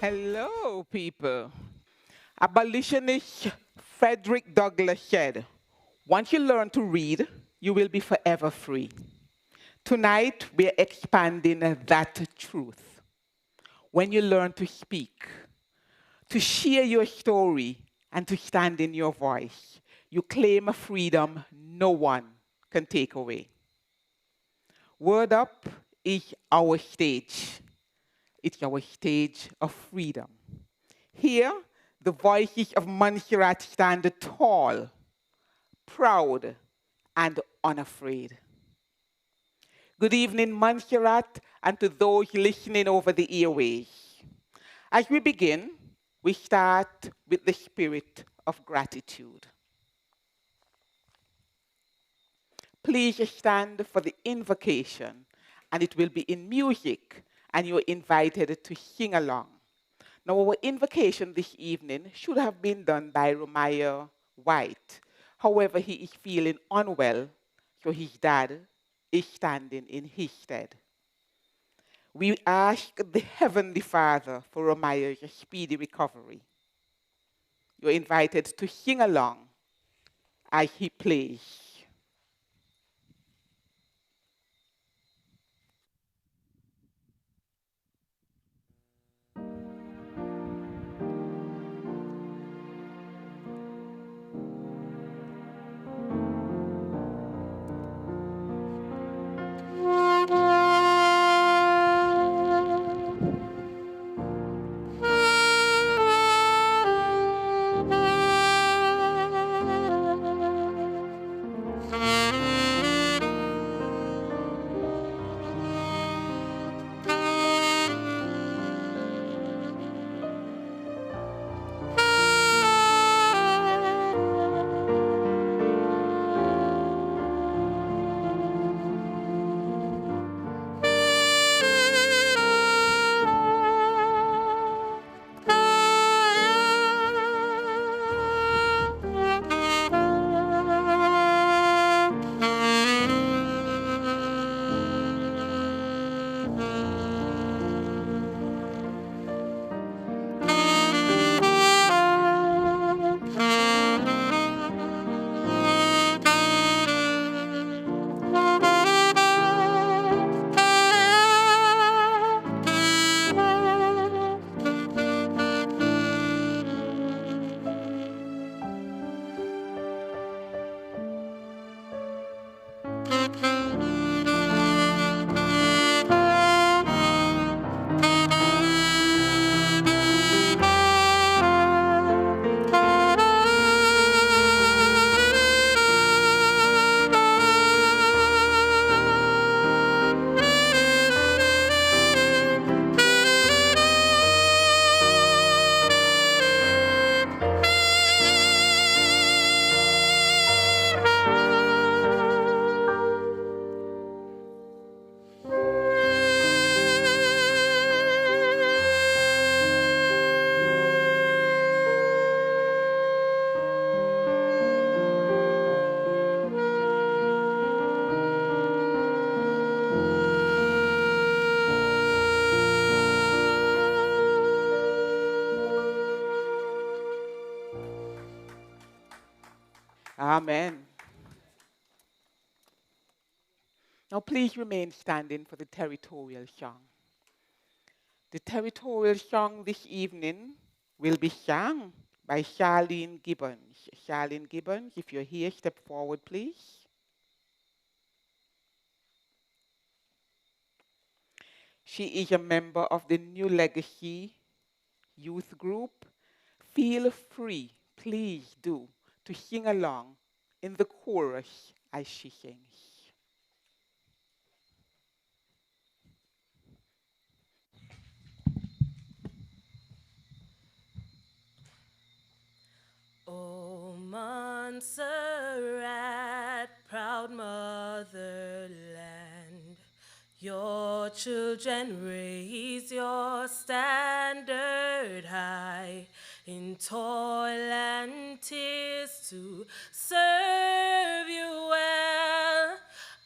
Hello, people. Abolitionist Frederick Douglass said, once you learn to read, you will be forever free. Tonight, we're expanding that truth. When you learn to speak, to share your story, and to stand in your voice, you claim a freedom no one can take away. Word Up is our stage. It's our stage of freedom. Here, the voices of Montserrat stand tall, proud, and unafraid. Good evening, Montserrat, and to those listening over the airways. As we begin, we start with the spirit of gratitude. Please stand for the invocation, and it will be in music, and you're invited to sing along. Now, our invocation this evening should have been done by Romaya White. However, he is feeling unwell, so his dad is standing in his stead. We ask the Heavenly Father for Romaya's speedy recovery. You're invited to sing along as he plays. Amen. Now, please remain standing for the territorial song. The territorial song this evening will be sung by Charlene Gibbons. Charlene Gibbons, if you're here, step forward, please. She is a member of the New Legacy youth group. Feel free, please do, to sing along in the chorus as she sings. O Montserrat, proud motherland, your children raise your standard high in toil and tears to serve you well,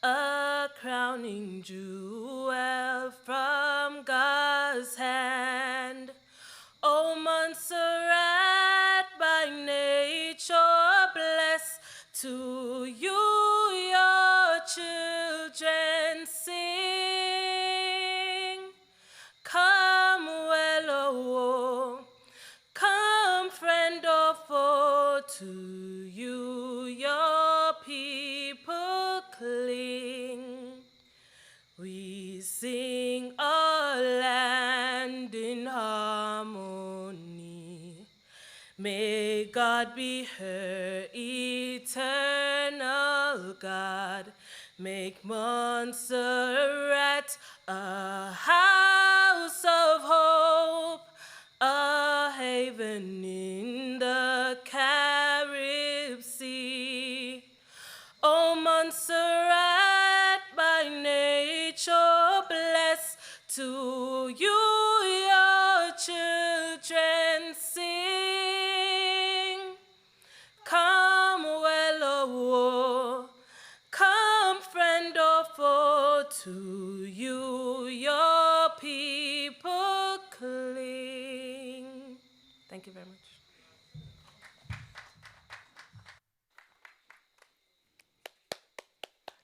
a crowning jewel from God's hand. Montserrat, by nature blessed, to you your children sing. Come, well, oh, come, friend or foe, to you your people cling. We sing a land in harmony. May God be her eternal God. Make Montserrat a house of hope, a haven in the Carib Sea. O Montserrat, by nature blessed, to you your children sing. Come, well, oh, come, friend or foe, to you your people cling. Thank you very much.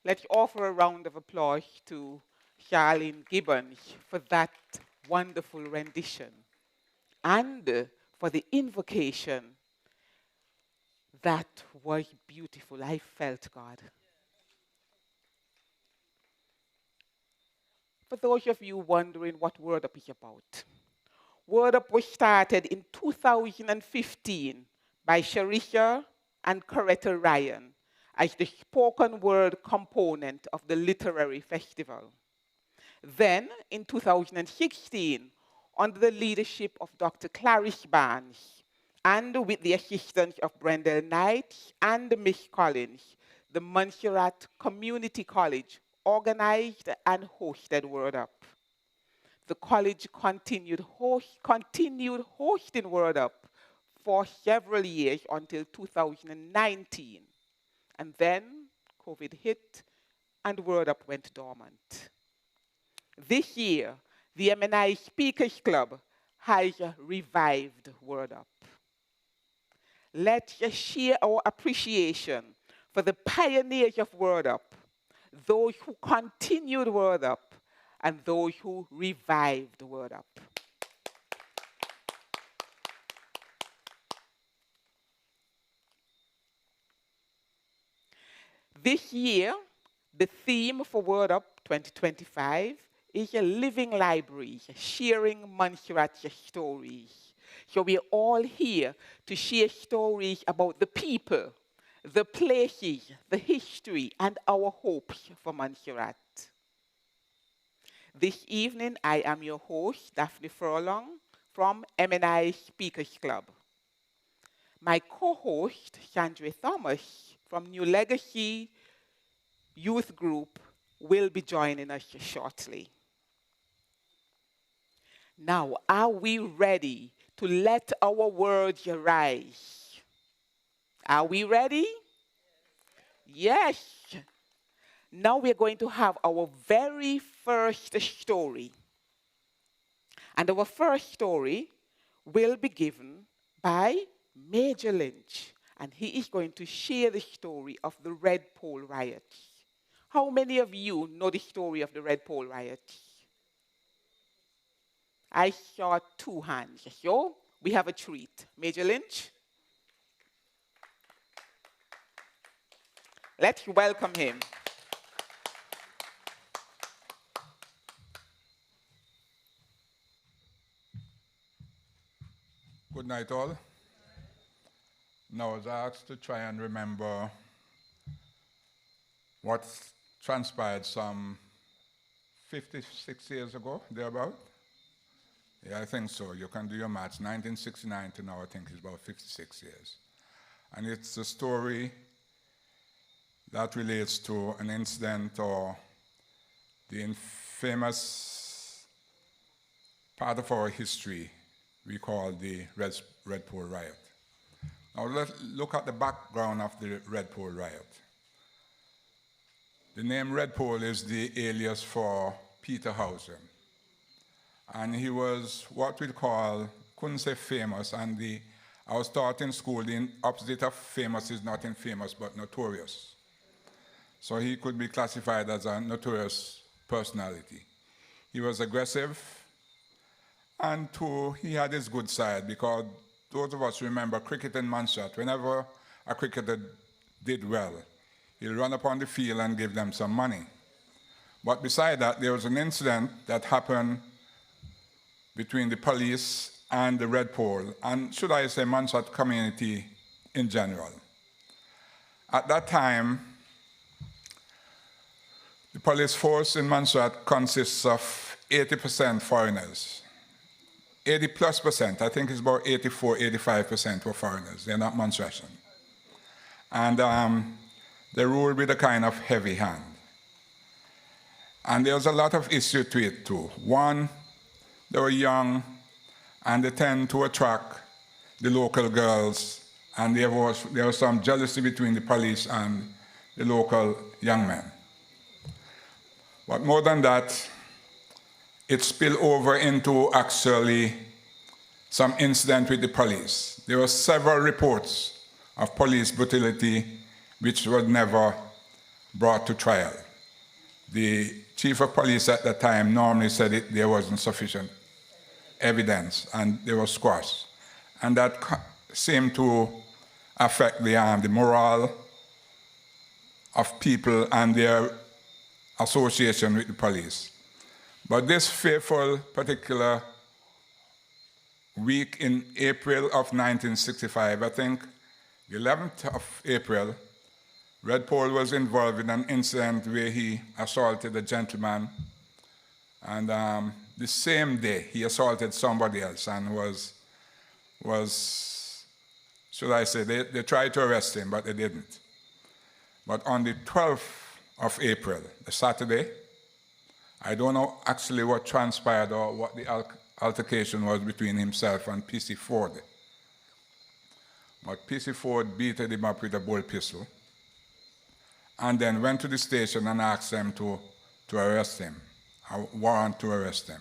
Let's offer a round of applause to Charlene Gibbons for that wonderful rendition and for the invocation. That was beautiful. I felt God. For those of you wondering what Word Up is about, Word Up was started in 2015 by Sharisha and Coretta Ryan as the spoken word component of the literary festival. Then, in 2016, under the leadership of Dr. Clarice Barnes, and with the assistance of Brendel Knight and Miss Collins, the Montserrat Community College organized and hosted Word Up. The college continued hosting Word Up for several years until 2019. And then COVID hit and Word Up went dormant. This year, the MNI Speakers Club has revived Word Up. Let's share our appreciation for the pioneers of Word Up, those who continued Word Up, and those who revived Word Up. This year, the theme for Word Up 2025 is a living library, sharing Montserrat's stories. So we're all here to share stories about the people, the places, the history, and our hopes for Montserrat. This evening, I am your host, Daphne Furlong, from MNI Speakers Club. My co-host, Chandra Thomas, from New Legacy Youth Group, will be joining us shortly. Now, are we ready to let our words arise? Are we ready? Yes. Now we're going to have our very first story. And our first story will be given by Major Lynch. And he is going to share the story of the Red Pole riots. How many of you know the story of the Red Pole riots? I saw 2 hands. So we have a treat. Major Lynch, let's welcome him. Good night, all. Now I was asked to try and remember what transpired some 56 years ago, thereabout. Yeah, I think so. You can do your maths. 1969 to now, I think, is about 56 years. And it's a story that relates to an incident or the infamous part of our history we call the Red Pole Riot. Now let's look at the background of the Red Pole Riot. The name Red Pole is the alias for Peter Hauser. And he was what we call couldn't say famous, and I was taught in school the opposite of famous is not infamous but notorious. So he could be classified as a notorious personality. He was aggressive, and two, he had his good side, because those of us who remember cricket in Montserrat, whenever a cricketer did well, he'll run upon the field and give them some money. But beside that, there was an incident that happened between the police and the Red Pole, and should I say Montserrat community in general. At that time, the police force in Montserrat consists of 80% foreigners. 80+%, I think it's about 84, 85% were foreigners. They're not Montserratian. And they rule with a kind of heavy hand. And there's a lot of issue to it too. One, they were young, and they tend to attract the local girls, and there was some jealousy between the police and the local young men. But more than that, it spilled over into actually some incident with the police. There were several reports of police brutality which were never brought to trial. The chief of police at the time normally said there wasn't sufficient evidence, and they were squashed. And that seemed to affect the morale of people and their association with the police. But this fateful particular week in April of 1965, I think the 11th of April, Red Pole was involved in an incident where he assaulted a gentleman, and the same day he assaulted somebody else and was should I say, they tried to arrest him, but they didn't. But on the 12th of April, the Saturday, I don't know actually what transpired or what the altercation was between himself and P.C. Ford. But P.C. Ford beat him up with a bull pistol and then went to the station and asked them to arrest him, a warrant to arrest him.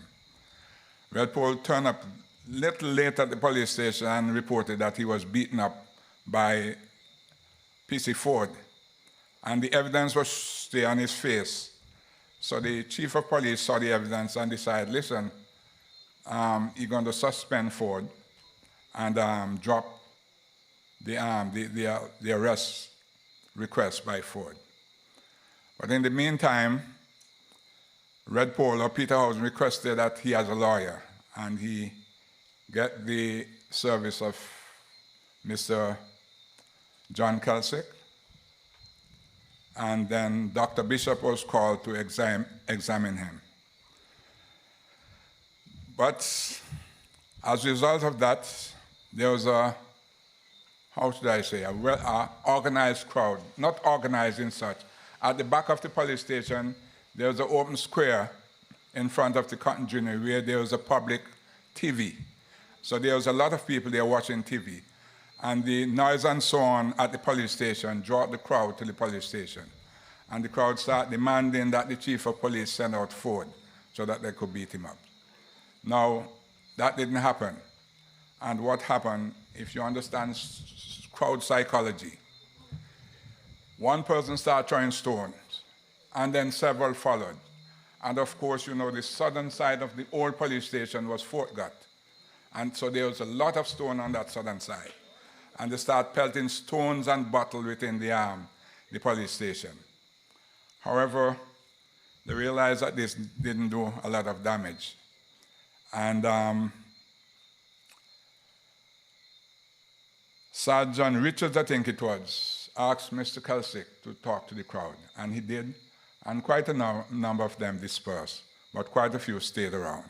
Red Pole turned up a little late at the police station and reported that he was beaten up by P.C. Ford, and the evidence was there on his face. So the chief of police saw the evidence and decided, listen, you're going to suspend Ford and drop the arrest request by Ford. But in the meantime, Red Pole or Peter House requested that he has a lawyer, and he get the service of Mr. John Kelsick. And then Dr. Bishop was called to examine him. But as a result of that, there was a, how should I say, a organized crowd, not organized in such. At the back of the police station, there was an open square in front of the cotton ginnery where there was a public TV. So there was a lot of people there watching TV. And the noise and so on at the police station drew the crowd to the police station. And the crowd started demanding that the chief of police send out Ford so that they could beat him up. Now, that didn't happen. And what happened, if you understand crowd psychology, one person started throwing stones, and then several followed. And of course, you know, the southern side of the old police station was Fort Gut. And so there was a lot of stone on that southern side. And they started pelting stones and bottles within the police station. However, they realized that this didn't do a lot of damage. And Sergeant Richards, I think it was, asked Mr. Kelsick to talk to the crowd, and he did, and quite a number of them dispersed, but quite a few stayed around.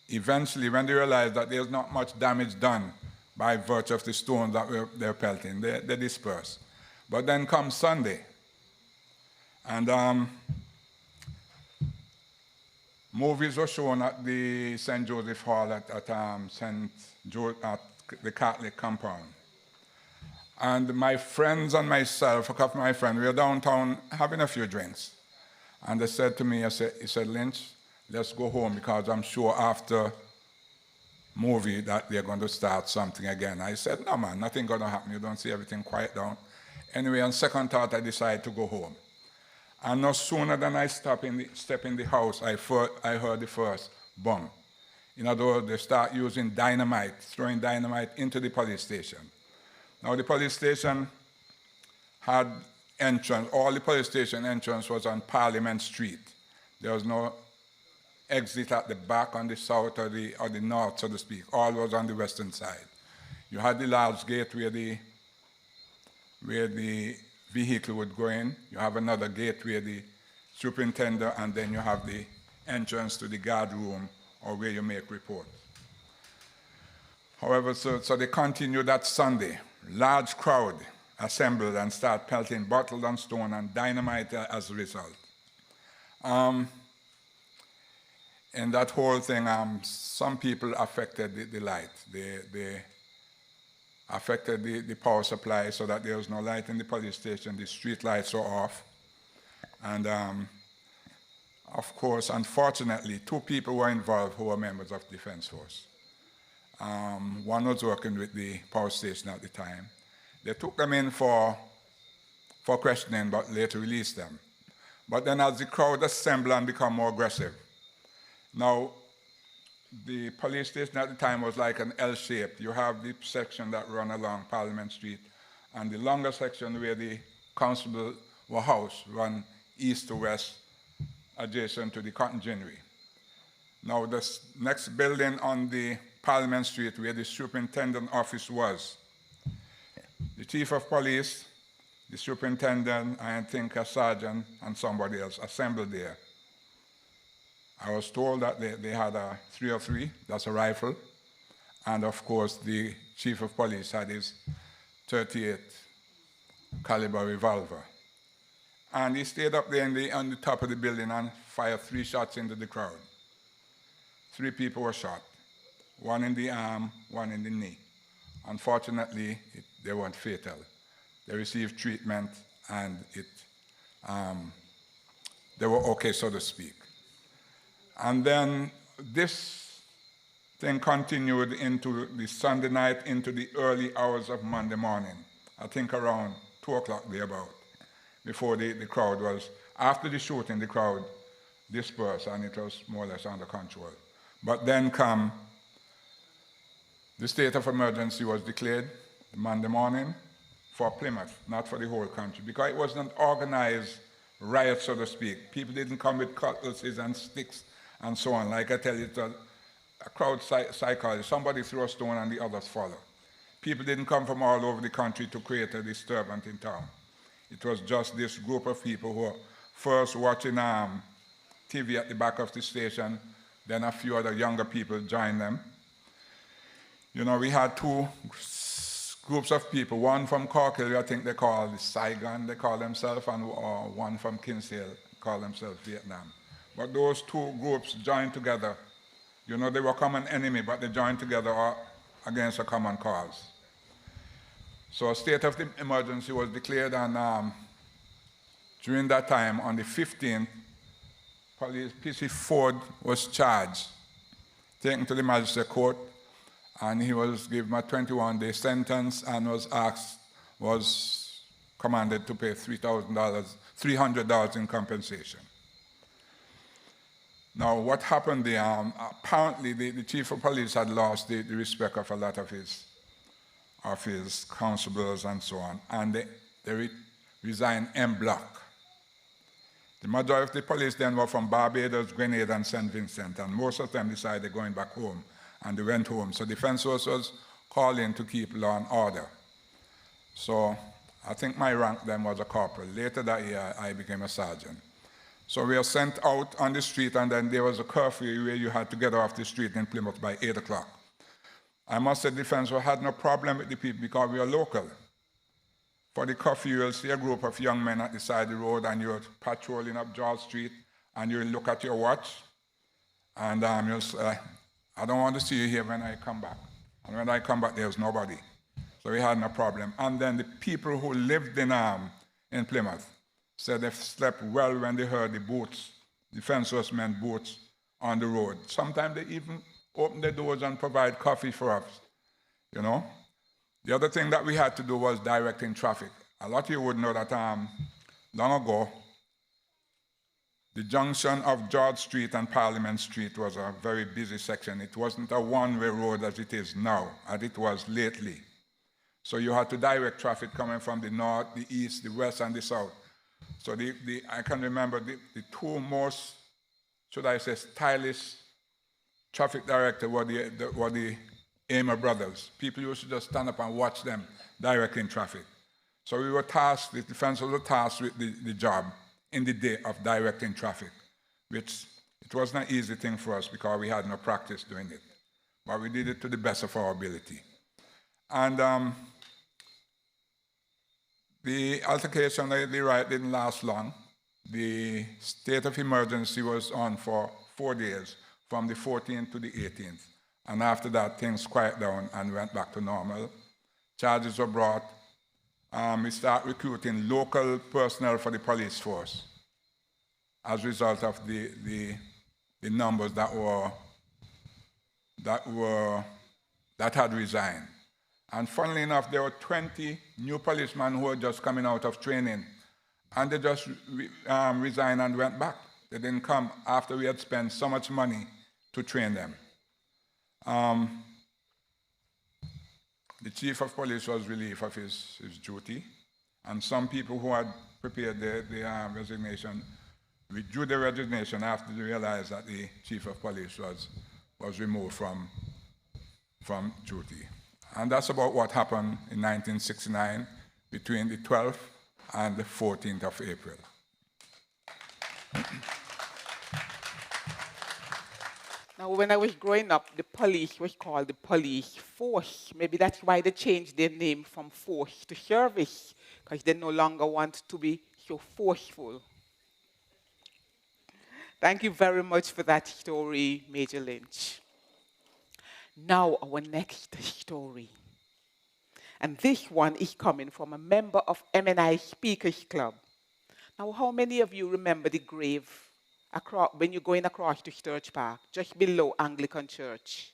Eventually, when they realized that there's not much damage done by virtue of the stones that they're pelting, they dispersed. But then comes Sunday, and movies were shown at the St. Joseph Hall at the Catholic compound. And my friends and myself, a couple of my friends, we were downtown having a few drinks. And they said to me, he said, Lynch, let's go home, because I'm sure after movie that they're going to start something again. I said, no man, nothing going to happen. You don't see everything quiet down. Anyway, on second thought, I decided to go home. And no sooner than I step in the house, I heard the first bomb. In other words, they start using dynamite, throwing dynamite into the police station. Now the police station had entrance, all the police station entrance was on Parliament Street. There was no exit at the back on the south or the north, so to speak. All was on the western side. You had the large gate where the vehicle would go in. You have another gate where the superintendent, and then you have the entrance to the guard room or where you make reports. However, so they continued that Sunday. Large crowd assembled and start pelting bottles and stone and dynamite as a result. And that whole thing, some people affected the light. They affected the power supply so that there was no light in the police station. The street lights were off. And of course, unfortunately, 2 people were involved who were members of the Defense Force. One was working with the power station at the time. They took them in for questioning, but later released them. But then as the crowd assembled and became more aggressive, now, the police station at the time was like an L shape. You have the section that run along Parliament Street, and the longer section where the constable were housed run east to west, adjacent to the cotton ginnery. Now, the next building on the Parliament Street where the superintendent office was, the chief of police, the superintendent, I think a sergeant, and somebody else assembled there. I was told that they had a 303, that's a rifle, and of course the chief of police had his 38 caliber revolver. And he stayed up there on the top of the building and fired 3 shots into the crowd. 3 people were shot, 1 in the arm, 1 in the knee. Unfortunately, they weren't fatal. They received treatment and they were okay, so to speak. And then this thing continued into the Sunday night, into the early hours of Monday morning, I think around 2 o'clock thereabout, before the crowd was, after the shooting, the crowd dispersed and it was more or less under control. But then the state of emergency was declared Monday morning for Plymouth, not for the whole country, because it was an organized riot, so to speak. People didn't come with cutlasses and sticks and so on. Like I tell you, it's a crowd psychology. Somebody threw a stone and the others follow. People didn't come from all over the country to create a disturbance in town. It was just this group of people who were first watching TV at the back of the station, then a few other younger people joined them. You know, we had 2 groups of people, one from Corkhill, I think they call the Saigon, they call themselves, and one from Kinsale, call themselves Vietnam. But those 2 groups joined together. You know, they were common enemy, but they joined together against a common cause. So a state of emergency was declared, and during that time, on the 15th, PC Ford was charged, taken to the magistrate court, and he was given a 21-day sentence and was commanded to pay $300 in compensation. Now, what happened there, apparently the chief of police had lost the respect of a lot of his constables and so on, and they resigned en bloc. The majority of the police then were from Barbados, Grenada, and St. Vincent, and most of them decided going back home, and they went home. So the Defense Force was called in to keep law and order. So I think my rank then was a corporal. Later that year, I became a sergeant. So we were sent out on the street, and then there was a curfew where you had to get off the street in Plymouth by 8 o'clock. I must say the Defense Force had no problem with the people because we are local. For the curfew, you'll see a group of young men at the side of the road, and you're patrolling up George Street, and you'll look at your watch, and you'll say, I don't want to see you here when I come back. And when I come back, there's nobody. So we had no problem. And then the people who lived in Plymouth said they slept well when they heard the boots, Defense Force men boots on the road. Sometimes they even open the doors and provide coffee for us, you know. The other thing that we had to do was directing traffic. A lot of you would know that long ago, the junction of George Street and Parliament Street was a very busy section. It wasn't a one-way road as it is now, as it was lately. So you had to direct traffic coming from the north, the east, the west, and the south. So I can remember the two most, should I say, stylish traffic director were the Amer brothers. People used to just stand up and watch them directing traffic. So we were tasked, the defense was tasked with the job in the day of directing traffic, which it wasn't an easy thing for us because we had no practice doing it. But we did it to the best of our ability. And the altercation, the riot didn't last long. The state of emergency was on for 4 days, from the 14th to the 18th. And after that, things quieted down and went back to normal. Charges were brought. We started recruiting local personnel for the police force as a result of the numbers that had resigned. And funnily enough, there were 20 new policemen who were just coming out of training, and they just resigned and went back. They didn't come after we had spent so much money to train them. The chief of police was relieved of his duty, and some people who had prepared the resignation withdrew their resignation after they realized that the chief of police was removed from duty. And that's about what happened in 1969 between the 12th and the 14th of April. Now, when I was growing up, the police was called the police force. Maybe that's why they changed their name from force to service, because they no longer want to be so forceful. Thank you very much for that story, Major Lynch. Now, our next story. And this one is coming from a member of MNI Speakers Club. Now, how many of you remember the grave when you're going across to Sturge Park, just below Anglican Church?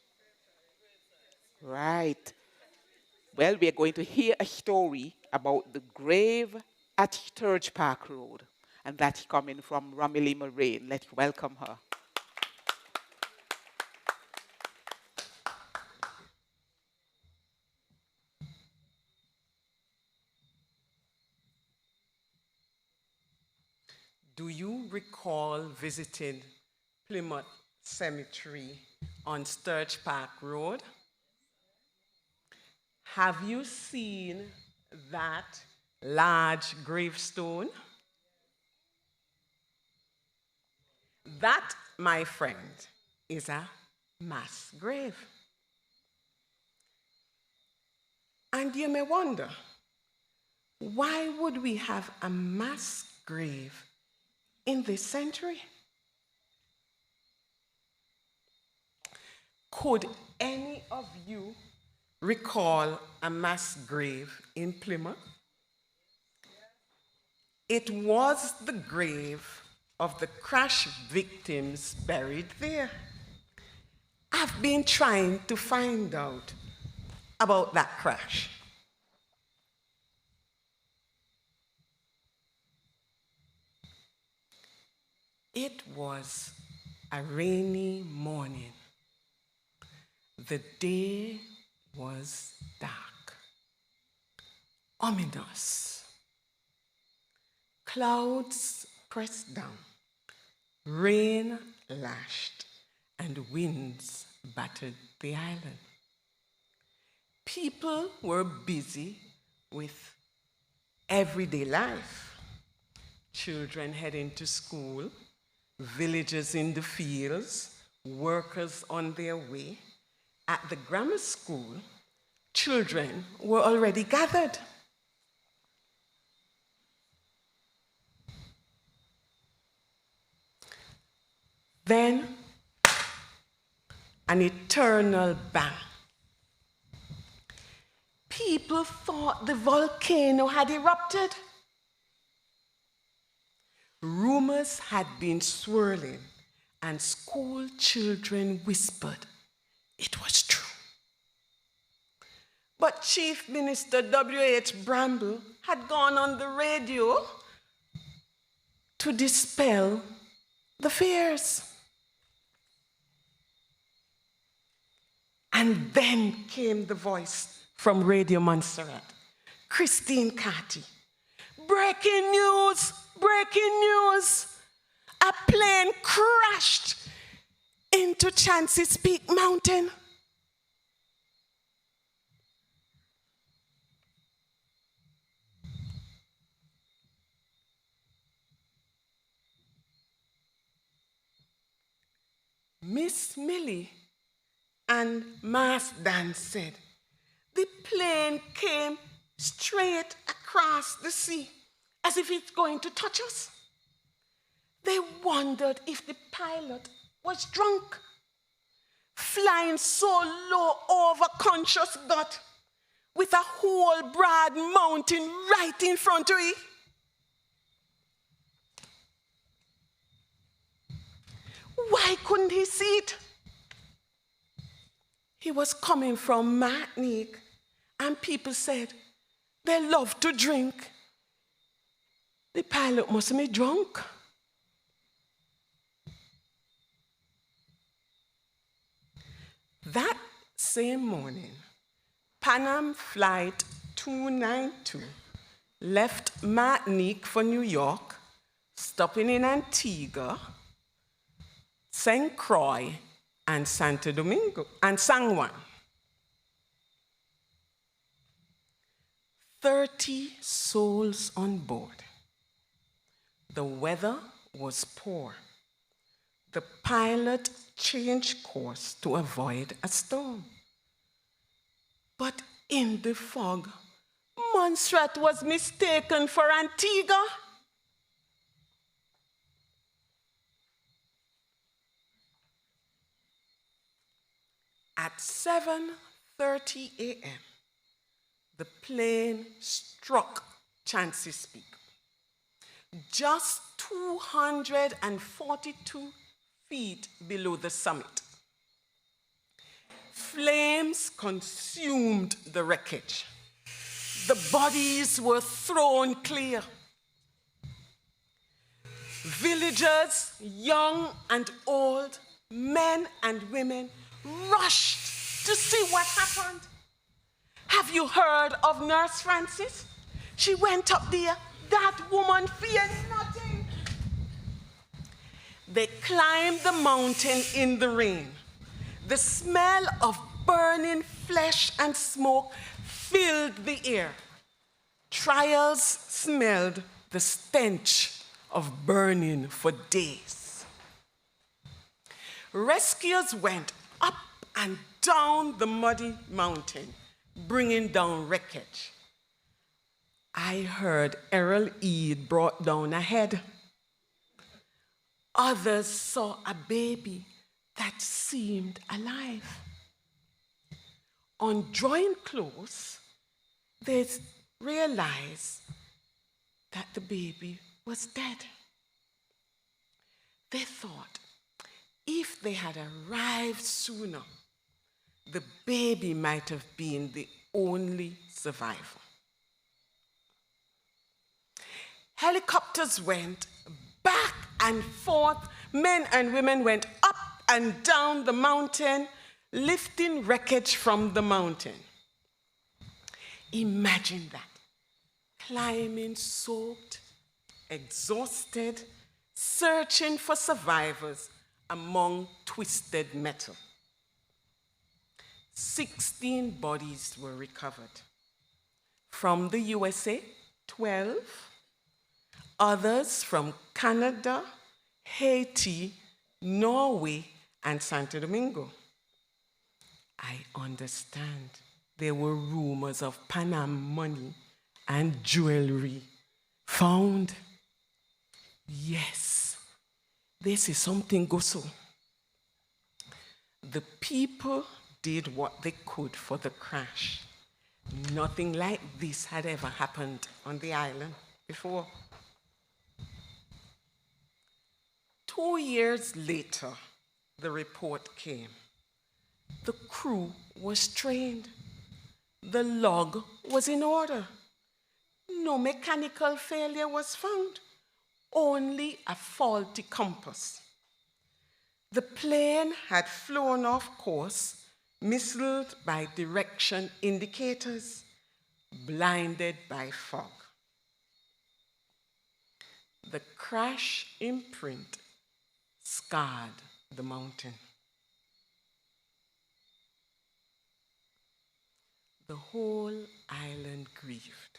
Right. Well, we are going to hear a story about the grave at Sturge Park Road. And that's coming from Romilly Moraine. Let's welcome her. Do you recall visiting Plymouth Cemetery on Sturge Park Road? Have you seen that large gravestone? That, my friend, is a mass grave. And you may wonder, why would we have a mass grave in this century? Could any of you recall a mass grave in Plymouth? It was the grave of the crash victims buried there. I've been trying to find out about that crash. It was a rainy morning. The day was dark, ominous. Clouds pressed down, rain lashed, and winds battered the island. People were busy with everyday life. Children heading to school, villagers in the fields, workers on their way. At the grammar school, children were already gathered. Then, an eternal bang. People thought the volcano had erupted. Rumors had been swirling, and school children whispered, It was true. But Chief Minister W.H. Bramble had gone on the radio to dispel the fears. And then came the voice from Radio Montserrat, Christine Carty. Breaking news, breaking news. A plane crashed into Chances Peak Mountain. Miss Millie and Mas Dan said, the plane came straight across the sea as if it's going to touch us. They wondered if the pilot was drunk, flying so low over Conscious Gut with a whole broad mountain right in front of it. Why couldn't he see it? He was coming from Martinique, and people said they love to drink. The pilot must be drunk. That same morning, Pan Am Flight 292 left Martinique for New York, stopping in Antigua, St. Croix, and Santo Domingo, and San Juan. 30 souls on board. The weather was poor. The pilot changed course to avoid a storm. But in the fog, Montserrat was mistaken for Antigua. At 7:30 a.m., the plane struck Chances Peak, just 242 feet below the summit. Flames consumed the wreckage. The bodies were thrown clear. Villagers, young and old, men and women, rushed to see what happened. Have you heard of Nurse Francis? She went up there. That woman feared nothing. They climbed the mountain in the rain. The smell of burning flesh and smoke filled the air. Trials smelled the stench of burning for days. Rescuers went up and down the muddy mountain, bringing down wreckage. I heard Errol Eid brought down a head. Others saw a baby that seemed alive. On drawing close, they realized that the baby was dead. They thought if they had arrived sooner, the baby might have been the only survivor. Helicopters went back and forth. Men and women went up and down the mountain, lifting wreckage from the mountain. Imagine that. Climbing soaked, exhausted, searching for survivors among twisted metal. 16 bodies were recovered. From the USA, 12. Others from Canada, Haiti, Norway, and Santo Domingo. I understand there were rumors of Pan Am money and jewelry found. Yes, this is something go so. The people did what they could for the crash. Nothing like this had ever happened on the island before. 2 years later, the report came. The crew was trained. The log was in order. No mechanical failure was found, only a faulty compass. The plane had flown off course, misled by direction indicators, blinded by fog. The crash imprint scarred the mountain. The whole island grieved.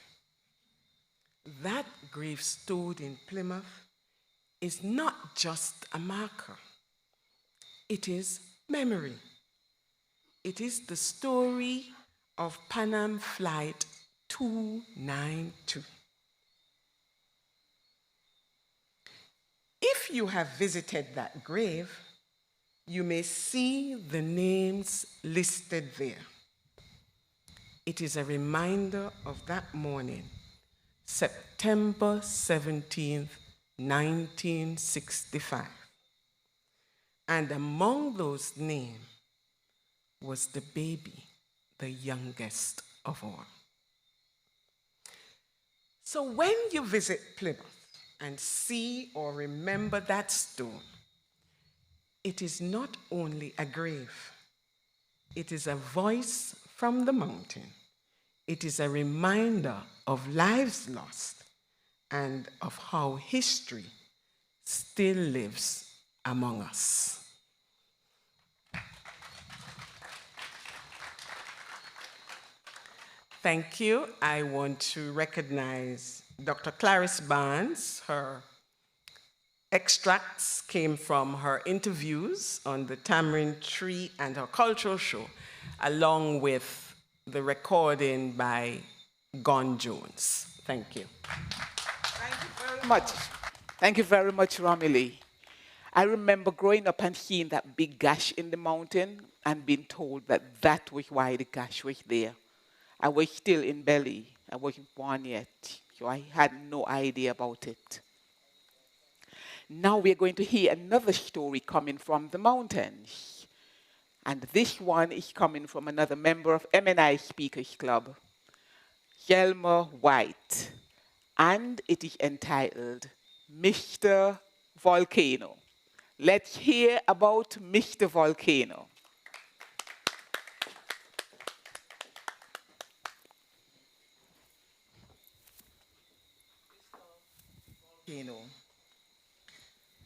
That gravestone in Plymouth is not just a marker. It is memory. It is the story of Pan Am Flight 292. If you have visited that grave, you may see the names listed there. It is a reminder of that morning, September 17th, 1965. And among those names was the baby, the youngest of all. So when you visit Plymouth and see or remember that stone, it is not only a grave, it is a voice from the mountain. It is a reminder of lives lost and of how history still lives among us. Thank you. I want to recognize Dr. Clarice Barnes. Her extracts came from her interviews on the Tamarind Tree and her cultural show, along with the recording by Gon Jones. Thank you. Thank you very much. Thank you very much, Romilly. I remember growing up and seeing that big gash in the mountain and being told that that was why the gash was there. I was still in belly. I wasn't born yet, so I had no idea about it. Now we're going to hear another story coming from the mountains. And this one is coming from another member of MNI Speakers Club, Yelmer White. And it is entitled Mr. Volcano. Let's hear about Mr. Volcano.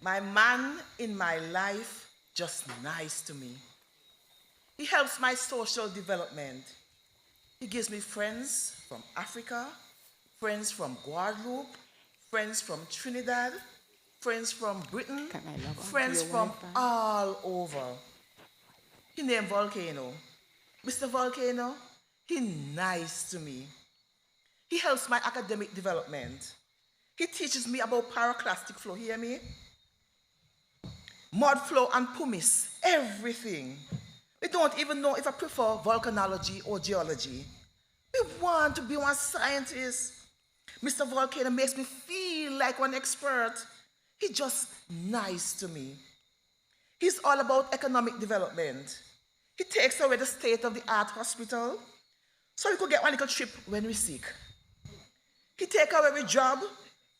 My man in my life, just nice to me. He helps my social development. He gives me friends from Africa, friends from Guadeloupe, friends from Trinidad, friends from Britain, friends from all over. He named Volcano. Mr. Volcano, he nice to me. He helps my academic development. He teaches me about pyroclastic flow, hear me? Mud flow and pumice, everything. We don't even know if I prefer volcanology or geology. We want to be one scientist. Mr. Volcano makes me feel like one expert. He's just nice to me. He's all about economic development. He takes away the state-of-the-art hospital so we could get one little trip when we're sick. He take away our job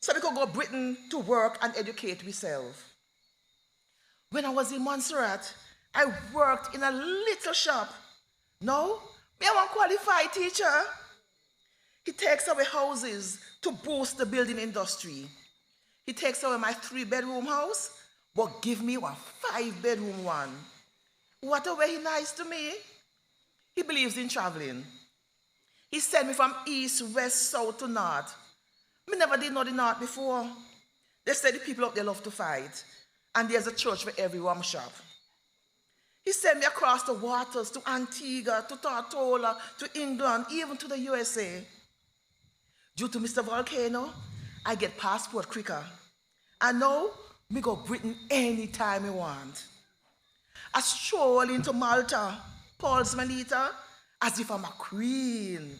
so we could go Britain to work and educate ourselves. When I was in Montserrat, I worked in a little shop. Now, me a one qualified teacher. He takes away houses to boost the building industry. He takes away my 3-bedroom house, but give me one 5-bedroom one. What a way he nice to me. He believes in traveling. He sent me from east, west, south to north. Me never did know the north before. They say the people up there love to fight, and there's a church for every rum shop. He sent me across the waters to Antigua, to Tortola, to England, even to the USA. Due to Mr. Volcano, I get passport quicker. And now, me go Britain anytime I want. I stroll into Malta, Paul's Melita, as if I'm a queen.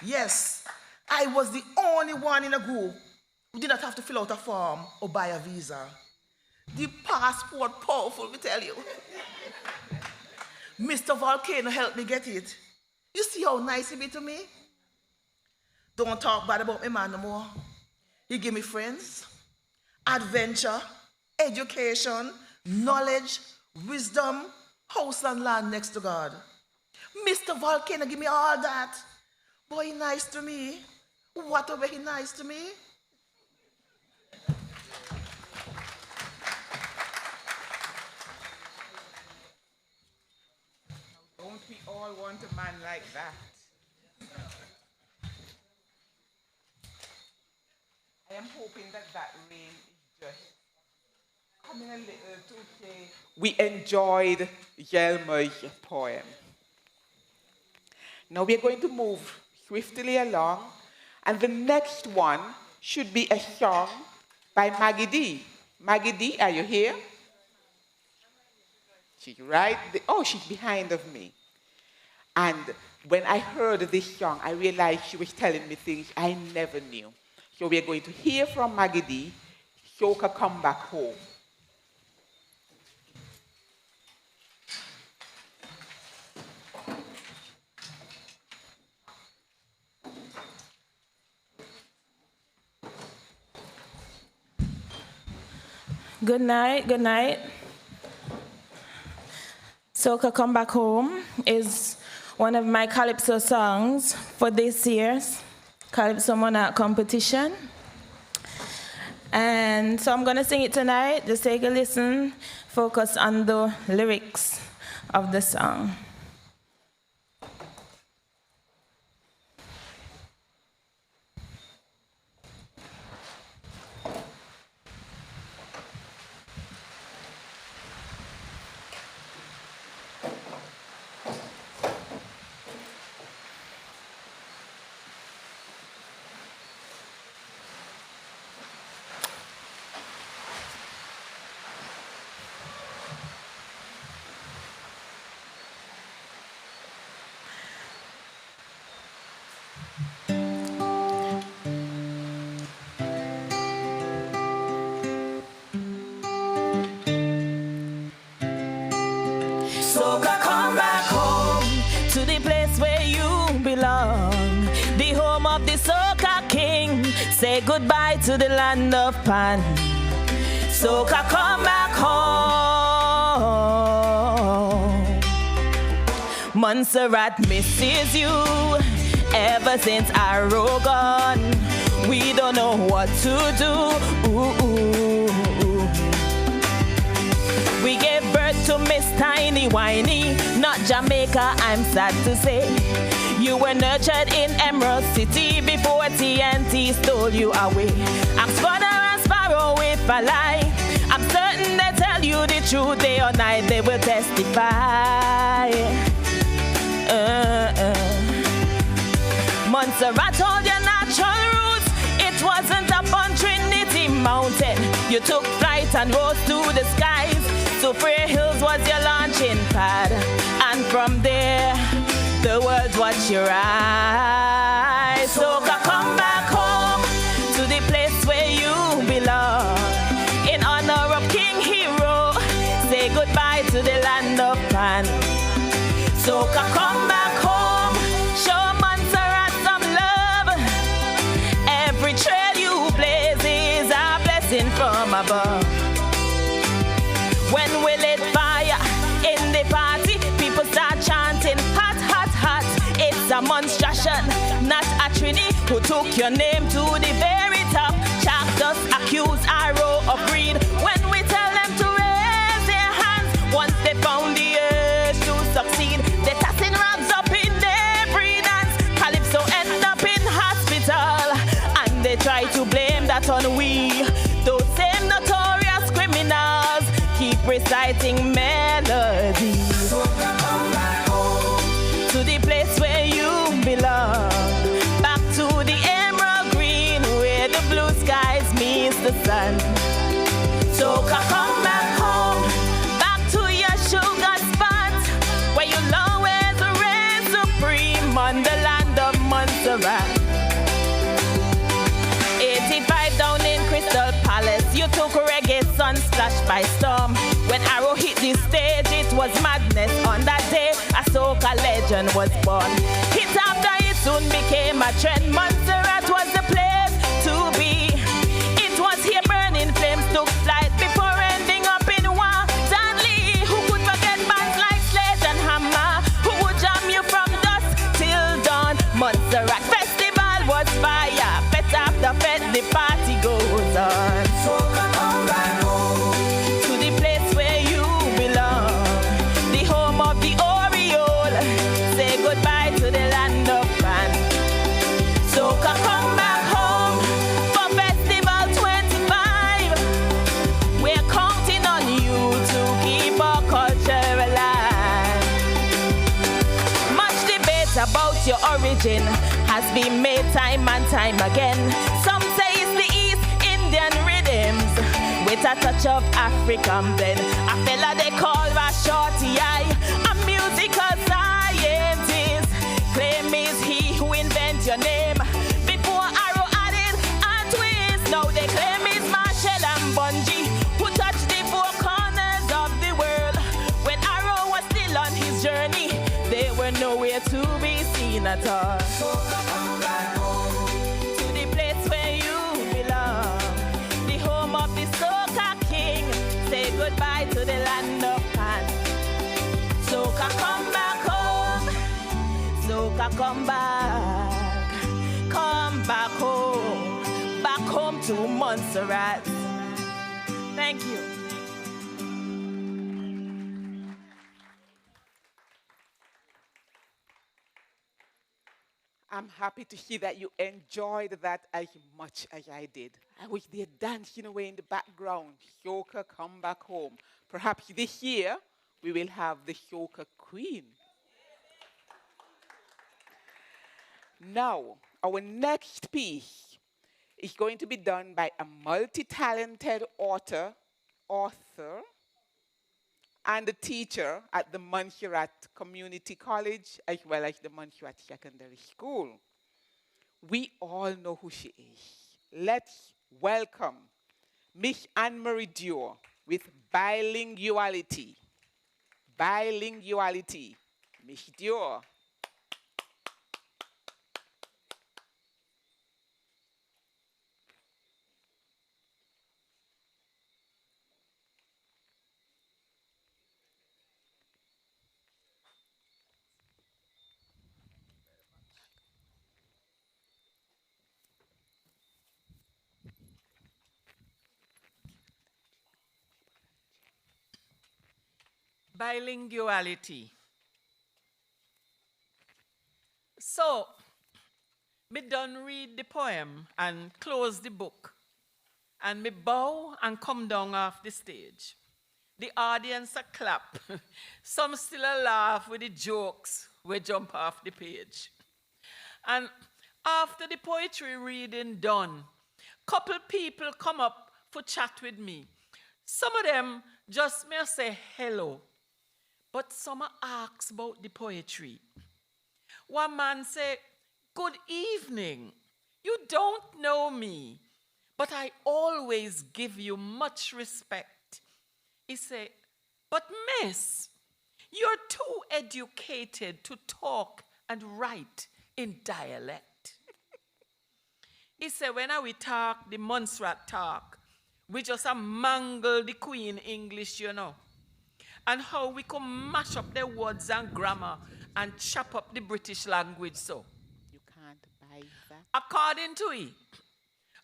Yes, I was the only one in a group who did not have to fill out a form or buy a visa. The passport powerful, we tell you. Mr. Volcano helped me get it. You see how nice he be to me? Don't talk bad about me man no more. He give me friends, adventure, education, knowledge, wisdom, house and land next to God. Mr. Volcano give me all that. Boy, he nice to me. What a way he nice to me. Don't we all want a man like that? I am hoping that that rain is just coming a little to say we enjoyed Yelmer's poem. Now we're going to move swiftly along, and the next one should be a song by Maggie D. Maggie D, are you here? She's right there. Oh, she's behind of me. And when I heard this song, I realized she was telling me things I never knew. So we're going to hear from Maggie D, Soca Come Back Home. Good night, good night. Soca Come Back Home is one of my Calypso songs for this year's Calypso Monarch competition. And so I'm gonna sing it tonight. Just take a listen, focus on the lyrics of the song. Soca, come back home to the place where you belong, the home of the Soca King. Say goodbye to the land of Pan. Soca, come back home. Montserrat misses you ever since Arrow gone. We don't know what to do. Ooh, ooh, ooh. We gave birth to Miss Tiny Whiny, not Jamaica, I'm sad to say. You were nurtured in Emerald City before TNT stole you away. I'm Spanner and Sparrow if I lie. I'm certain they tell you the truth day or night, they will testify. Montserrat told your natural roots, it wasn't up on Trinity Mountain. You took flight and rose to the skies. So Frere Hills was your launching pad, and from there, the world watched your eyes. Soca, come back home to the place where you belong. In honor of King Hero, say goodbye to the land of Pan. Soca, come back home, show Montserrat some love. Every trail you blaze is a blessing from above. When we lit fire in the party, people start chanting, hot, hot, hot. It's a monstration, not a trini, who took your name to the very top. Chalked us, accused Arrow of greed. When we tell them to raise their hands, once they found the urge to succeed, they tossing rags up in every dance. Calypso end up in hospital, and they try to blame that on we. Those same notorious criminals keep reciting melodies. Soca, come back home to the place where you belong. Back to the emerald green where the blue skies meets the sun. Soca, come back home, back to your sugar spot, where you'll always reign supreme on the land of Montserrat. 85 down in Crystal Palace, you took reggae sun splashed by storm. When Arrow hit the stage, it was madness on that day. religion was born. Hit after it soon became a trend. Montserrat was the place to be. It was here burning flames took flight before ending up in Waterloo. Who could forget bands like Slade and Hammer? Who would jam you from dusk till dawn? Montserrat festival was fire. Fete after fete, the party goes on. So come back home to the place where you belong, the home of the Oriole. Say goodbye to the land of man. So come back home for Festival 25. We're counting on you to keep our culture alive. Much debate about your origin has been made time and time again. Some say it's the East Indian rhythms with a touch of African blend. A fella they call a shorty eye, a musical scientist. Claim is he who invent your name. Before Arrow added a twist, now they claim it's Marshall and Bungie who touched the four corners of the world. When Arrow was still on his journey, they were nowhere to be seen at all. So come back home to the place where you belong, the home of the soca king. Say goodbye to the land of Pan. Soca come back home. Soca come back home to Montserrat. Thank you. I'm happy to hear that you enjoyed that as much as I did. I wish they're dancing away in the background. Shoka, come back home. Perhaps this year we will have the Shoka Queen. Now, our next piece is going to be done by a multi-talented author, and a teacher at the Montserrat Community College, as well as the Montserrat Secondary School. We all know who she is. Let's welcome Miss Anne-Marie Dior with bilinguality. Bilinguality. Miss Dior. Bilinguality. So, me done read the poem and close the book. And me bow and come down off the stage. The audience a clap. Some still a laugh with the jokes we jump off the page. And after the poetry reading done, couple people come up for chat with me. Some of them just may say hello, but some ask about the poetry. One man say, "Good evening. You don't know me, but I always give you much respect." He say, "But miss, you're too educated to talk and write in dialect." He say, "When we talk, the Montserrat talk, we just mangle the Queen English, you know. And how we can mash up the words and grammar and chop up the British language so." You can't buy that. According to he,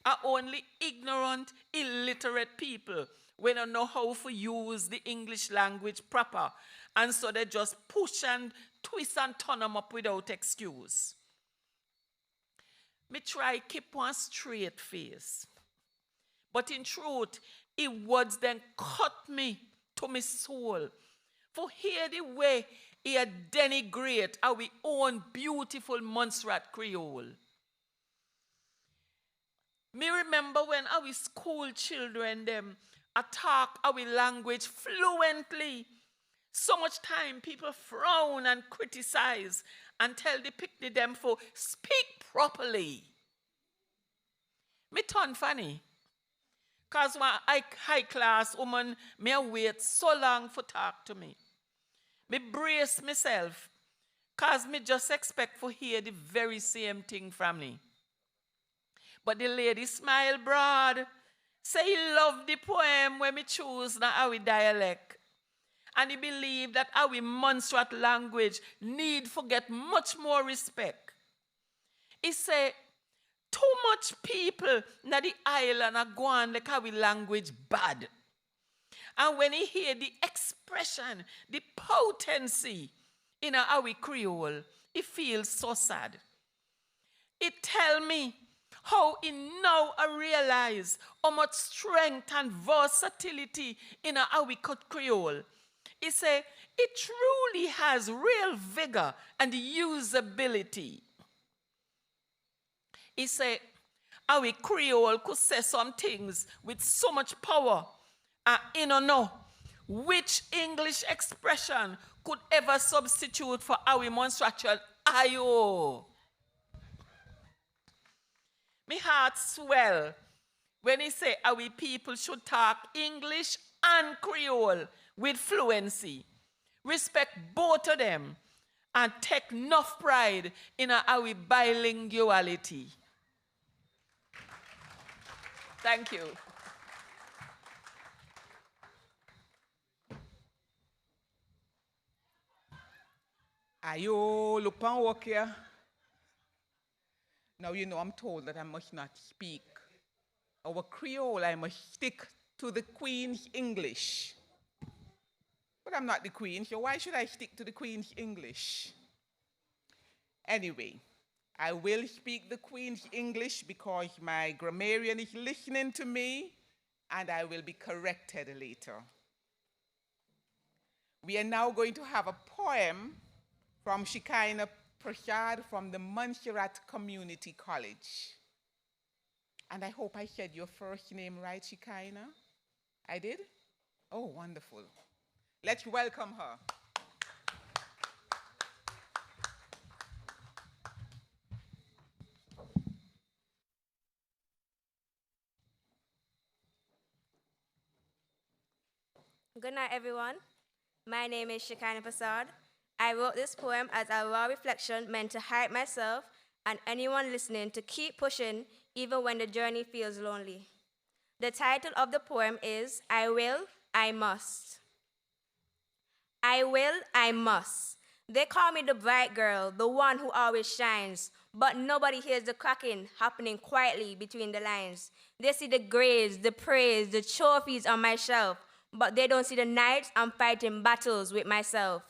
are only ignorant, illiterate people when don't know how to use the English language proper. And so they just push and twist and turn them up without excuse. Me try keep one straight face. But in truth, his words then cut me to my soul. For hear the way he had denigrate our own beautiful Montserrat Creole. Me remember when our school children them attack our language fluently. So much time people frown and criticize and tell the picnic them for speak properly. Me turn funny. Because my high class woman may wait so long for talk to me. Me brace myself. Cause me just expect for hear the very same thing from me. But the lady smile broad. Say he love the poem when me choose na our dialect. And he believe that our Montserrat language need for get much more respect. He say, too much people na the island are going like our language bad. And when he hear the expression, the potency in our Creole, he feels so sad. It tell me how he now realize how much strength and versatility in our Creole. He say it truly has real vigor and usability. He say our Creole could say some things with so much power. And you don't know which English expression could ever substitute for our Montserrat. Ayo. My heart swell when he say our people should talk English and Creole with fluency. Respect both of them and take enough pride in our bilinguality. Thank you. Ayo, Lupin walk here. Now you know I'm told that I must not speak our Creole. I must stick to the Queen's English. But I'm not the Queen, so why should I stick to the Queen's English? Anyway, I will speak the Queen's English because my grammarian is listening to me and I will be corrected later. We are now going to have a poem from Shekinah Prashad from the Montserrat Community College. And I hope I said your first name right, Shekinah. I did? Oh, wonderful. Let's welcome her. Good night, everyone. My name is Shekinah Prashad. I wrote this poem as a raw reflection meant to hype myself and anyone listening to keep pushing even when the journey feels lonely. The title of the poem is I Will, I Must. I will, I must. They call me the bright girl, the one who always shines, but nobody hears the cracking happening quietly between the lines. They see the grades, the praise, the trophies on my shelf, but they don't see the nights I'm fighting battles with myself.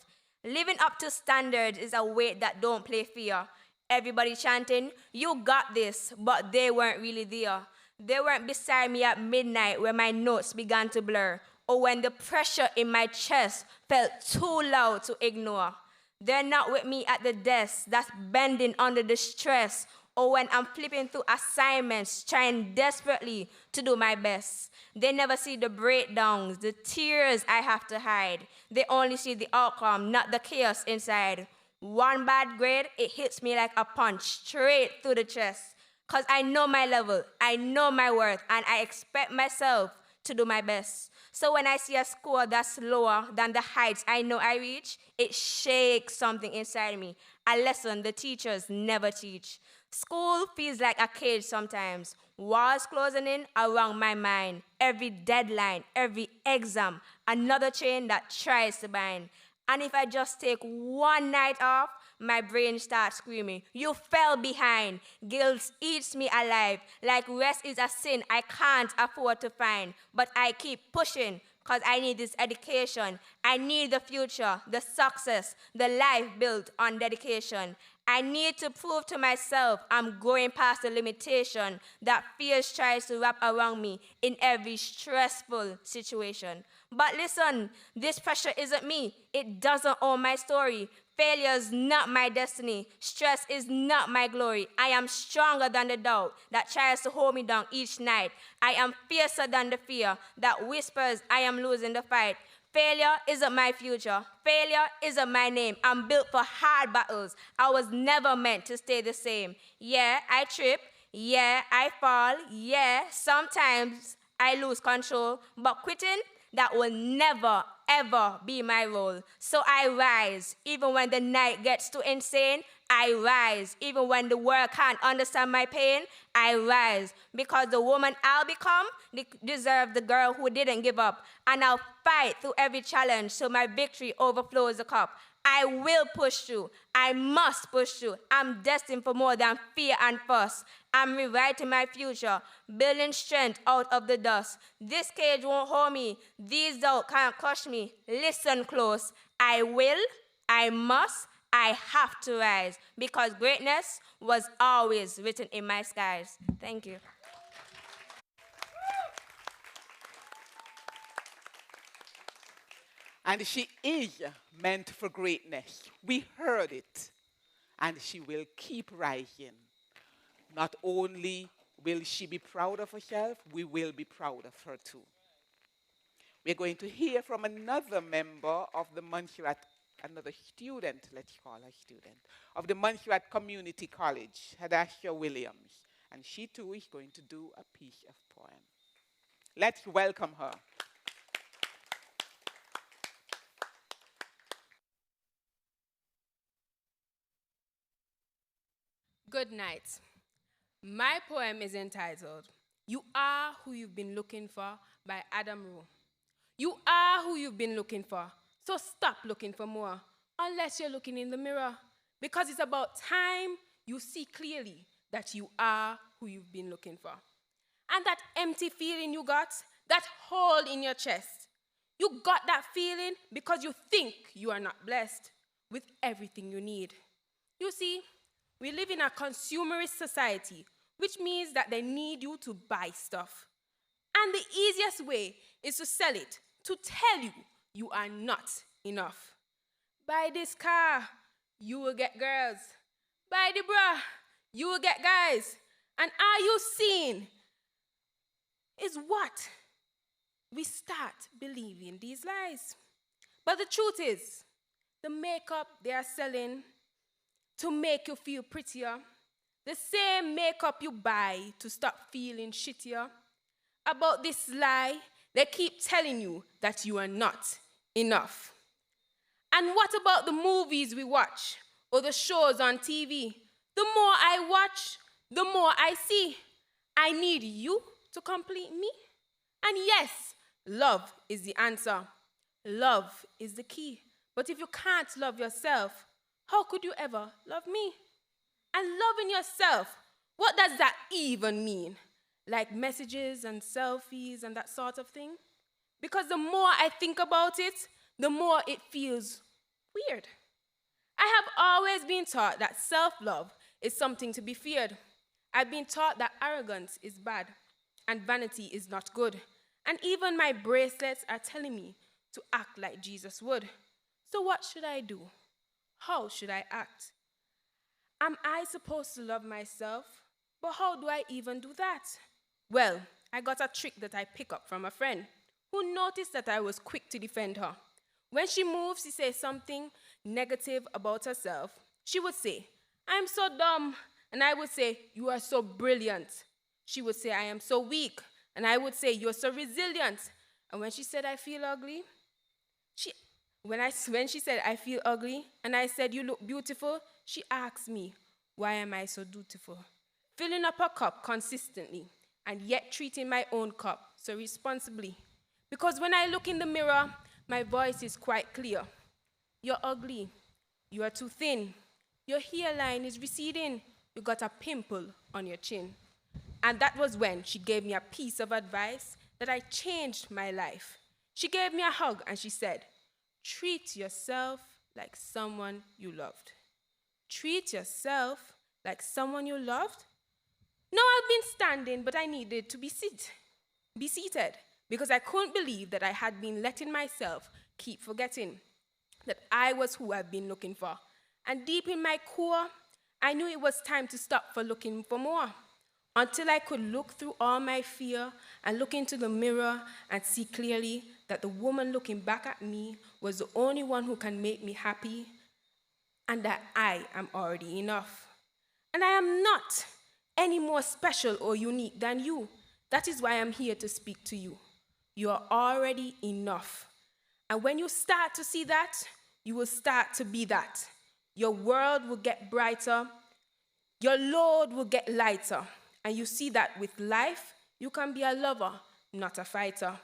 Living up to standards is a weight that don't play fair. Everybody chanting, you got this, but they weren't really there. They weren't beside me at midnight where my notes began to blur, or when the pressure in my chest felt too loud to ignore. They're not with me at the desk that's bending under the stress, or when I'm flipping through assignments, trying desperately to do my best. They never see the breakdowns, the tears I have to hide. They only see the outcome, not the chaos inside. One bad grade, it hits me like a punch straight through the chest. Cause I know my level, I know my worth, and I expect myself to do my best. So when I see a score that's lower than the heights I know I reach, it shakes something inside me, a lesson the teachers never teach. School feels like a cage sometimes, walls closing in around my mind. Every deadline, every exam, another chain that tries to bind. And if I just take one night off, my brain starts screaming, you fell behind. Guilt eats me alive, like rest is a sin I can't afford to find. But I keep pushing, because I need this education. I need the future, the success, the life built on dedication. I need to prove to myself I'm going past the limitation that fear tries to wrap around me in every stressful situation. But listen, this pressure isn't me. It doesn't own my story. Failure's not my destiny. Stress is not my glory. I am stronger than the doubt that tries to hold me down each night. I am fiercer than the fear that whispers I am losing the fight. Failure isn't my future. Failure isn't my name. I'm built for hard battles. I was never meant to stay the same. Yeah, I trip. Yeah, I fall. Yeah, sometimes I lose control. But quitting, That will never, ever be my role. So I rise, even when the night gets too insane. I rise, even when the world can't understand my pain. I rise, because the woman I'll become deserves the girl who didn't give up. And I'll fight through every challenge so my victory overflows the cup. I will push through. I must push through. I'm destined for more than fear and fuss. I'm rewriting my future, building strength out of the dust. This cage won't hold me. These doubts can't crush me. Listen close. I will, I must, I have to rise, because greatness was always written in my skies. Thank you. And she is meant for greatness. We heard it. And she will keep rising. Not only will she be proud of herself, we will be proud of her too. We're going to hear from another member of the Montserrat, another student, let's call her student, of the Montserrat Community College, Hadasha Williams. And she too is going to do a piece of poem. Let's welcome her. Good night. My poem is entitled, You Are Who You've Been Looking For by Adam Rowe. You are who you've been looking for, so stop looking for more, unless you're looking in the mirror, because it's about time you see clearly that you are who you've been looking for. And that empty feeling you got, that hole in your chest, you got that feeling because you think you are not blessed with everything you need. You see, we live in a consumerist society, which means that they need you to buy stuff. And the easiest way is to sell it, to tell you you are not enough. Buy this car, you will get girls. Buy the bra, you will get guys. And are you seeing? Is what we start believing these lies. But the truth is, the makeup they are selling to make you feel prettier, the same makeup you buy to stop feeling shittier. About this lie, they keep telling you that you are not enough. And what about the movies we watch or the shows on TV? The more I watch, the more I see. I need you to complete me. And yes, love is the answer. Love is the key. But if you can't love yourself, how could you ever love me? And loving yourself, what does that even mean? Like messages and selfies and that sort of thing? Because the more I think about it, the more it feels weird. I have always been taught that self-love is something to be feared. I've been taught that arrogance is bad and vanity is not good. And even my bracelets are telling me to act like Jesus would. So what should I do? How should I act? Am I supposed to love myself? But how do I even do that? Well, I got a trick that I picked up from a friend who noticed that I was quick to defend her. When she moves to say something negative about herself, she would say, I'm so dumb. And I would say, you are so brilliant. She would say, I am so weak. And I would say, you're so resilient. And when she said, I feel ugly, when she said, I feel ugly, and I said, you look beautiful, she asked me, why am I so dutiful? Filling up her cup consistently, and yet treating my own cup so responsibly. Because when I look in the mirror, my voice is quite clear. You're ugly. You are too thin. Your hairline is receding. You got a pimple on your chin. And that was when she gave me a piece of advice that I changed my life. She gave me a hug and she said, treat yourself like someone you loved. Treat yourself like someone you loved? No, I've been standing, but I needed to be seated because I couldn't believe that I had been letting myself keep forgetting that I was who I've been looking for. And deep in my core, I knew it was time to stop for looking for more, until I could look through all my fear and look into the mirror and see clearly that the woman looking back at me was the only one who can make me happy, and that I am already enough. And I am not any more special or unique than you. That is why I'm here to speak to you. You are already enough. And when you start to see that, you will start to be that. Your world will get brighter. Your load will get lighter. And you see that with life, you can be a lover, not a fighter.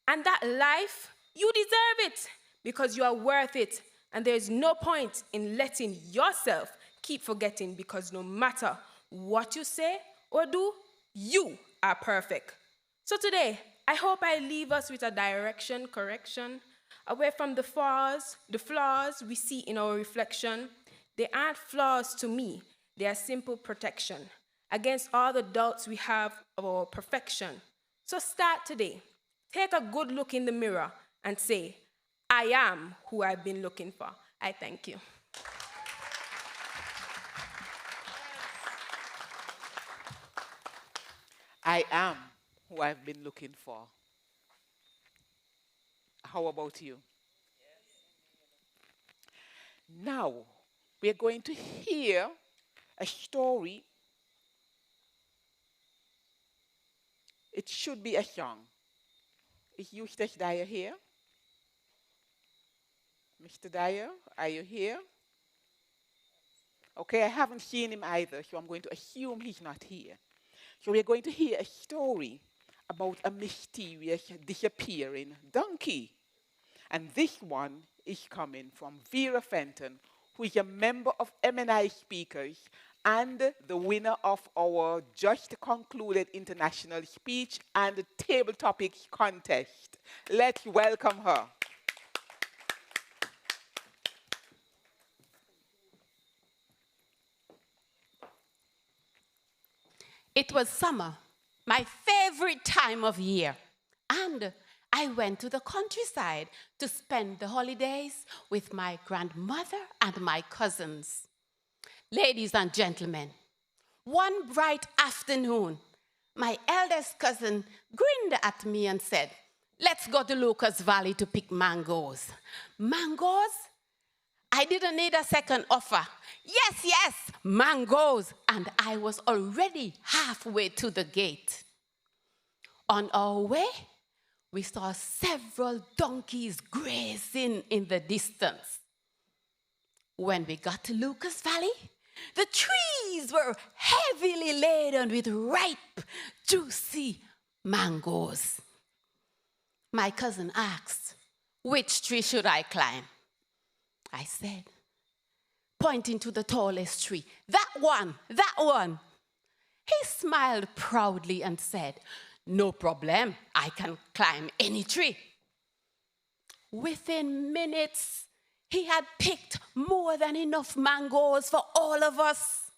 And that life, you deserve it because you are worth it. And there is no point in letting yourself keep forgetting, because no matter what you say or do, you are perfect. So today, I hope I leave us with a correction, away from the flaws we see in our reflection. They aren't flaws to me, they are simple protection against all the doubts we have of our perfection. So start today. Take a good look in the mirror and say, I am who I've been looking for. I thank you. I am who I've been looking for. How about you? Now, we're going to hear a story. It should be a song. Is Eustace Dyer here? Mr. Dyer, are you here? Okay, I haven't seen him either, so I'm going to assume he's not here. So we're going to hear a story about a mysterious disappearing donkey. And this one is coming from Vera Fenton, who is a member of MNI Speakers and the winner of our just concluded international speech and table topics contest. Let's welcome her. It was summer, my favorite time of year, and I went to the countryside to spend the holidays with my grandmother and my cousins. Ladies and gentlemen, one bright afternoon, my eldest cousin grinned at me and said, "Let's go to Lucas Valley to pick mangoes." Mangoes? I didn't need a second offer. Yes, mangoes. And I was already halfway to the gate. On our way, we saw several donkeys grazing in the distance. When we got to Lucas Valley, the trees were heavily laden with ripe, juicy mangoes. My cousin asked, "Which tree should I climb?" I said, pointing to the tallest tree, "That one, that one." He smiled proudly and said, "No problem, I can climb any tree." Within minutes, he had picked more than enough mangoes for all of us.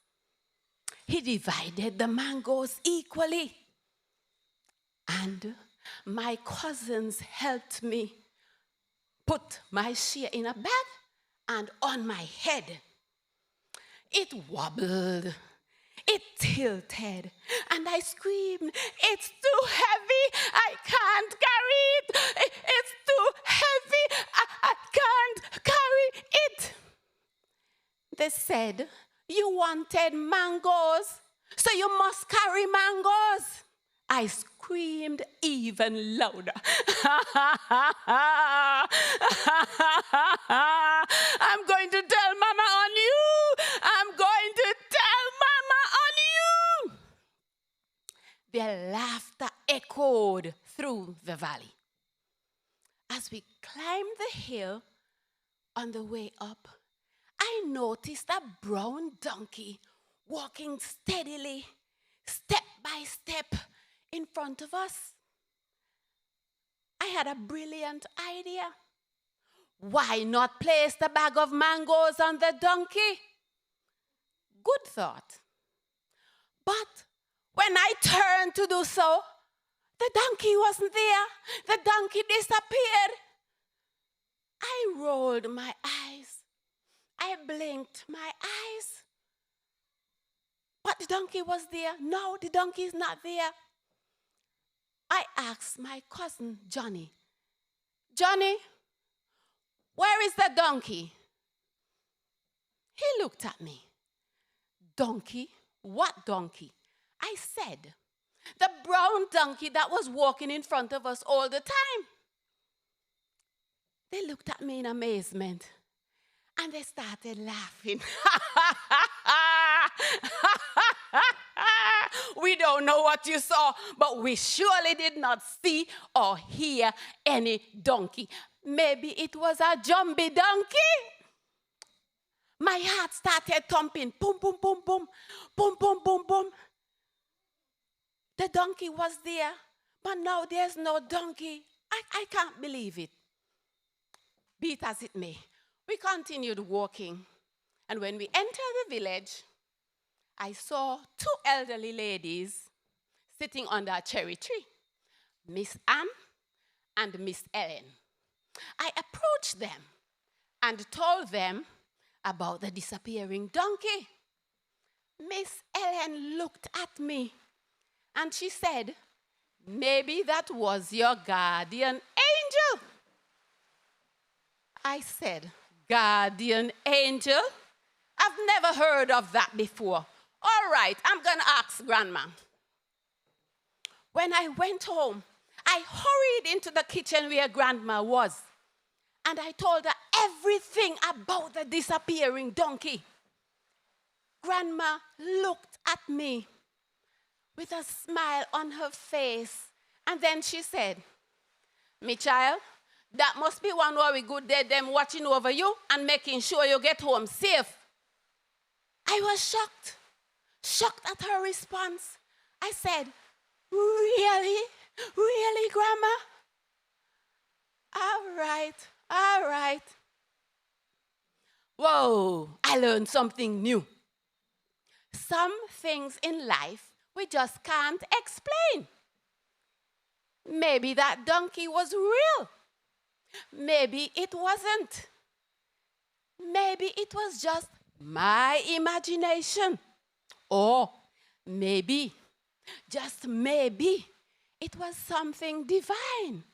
He divided the mangoes equally. And my cousins helped me put my share in a bag and on my head. It wobbled, it tilted, and I screamed, "It's too heavy, I can't carry it. It's too heavy, I can't carry it." They said, "You wanted mangoes, so you must carry mangoes." I screamed even louder. "I'm going to tell Mama on you. I'm going to tell Mama on you." Their laughter echoed through the valley. As we climbed the hill on the way up, I noticed a brown donkey walking steadily, step by step, in front of us. I had a brilliant idea. Why not place the bag of mangoes on the donkey? Good thought. But when I turned to do so, the donkey wasn't there. The donkey disappeared. I rolled my eyes. I blinked my eyes. But the donkey was there. No, the donkey is not there. I asked my cousin, Johnny, "Johnny, where is the donkey?" He looked at me. "Donkey? What donkey?" I said, The brown donkey that was walking in front of us all the time. They looked at me in amazement and they started laughing. We don't know what you saw, but we surely did not see or hear any donkey. Maybe it was a jumbie donkey. My heart started thumping. Boom, boom, boom, boom. Boom, boom, boom, boom. The donkey was there, but now there's no donkey. I can't believe it. Be it as it may, we continued walking. And when we entered the village, I saw two elderly ladies sitting under a cherry tree, Miss Ann and Miss Ellen. I approached them and told them about the disappearing donkey. Miss Ellen looked at me and she said, "Maybe that was your guardian angel." I said, "Guardian angel? I've never heard of that before. All right, I'm going to ask Grandma." When I went home, I hurried into the kitchen where Grandma was, and I told her everything about the disappearing donkey. Grandma looked at me with a smile on her face, and then she said, "Me child, that must be one very good day them watching over you and making sure you get home safe." I was shocked at her response. I said, "Really? Really, Grandma? All right. Whoa, I learned something new. Some things in life we just can't explain. Maybe that donkey was real. Maybe it wasn't. Maybe it was just my imagination. Or maybe, just maybe, it was something divine.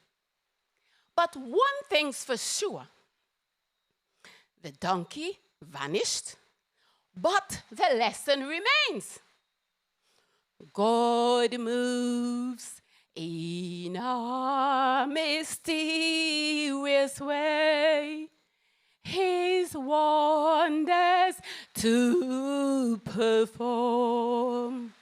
But one thing's for sure. The donkey vanished, but the lesson remains. God moves in a mysterious way, His wonders to perform.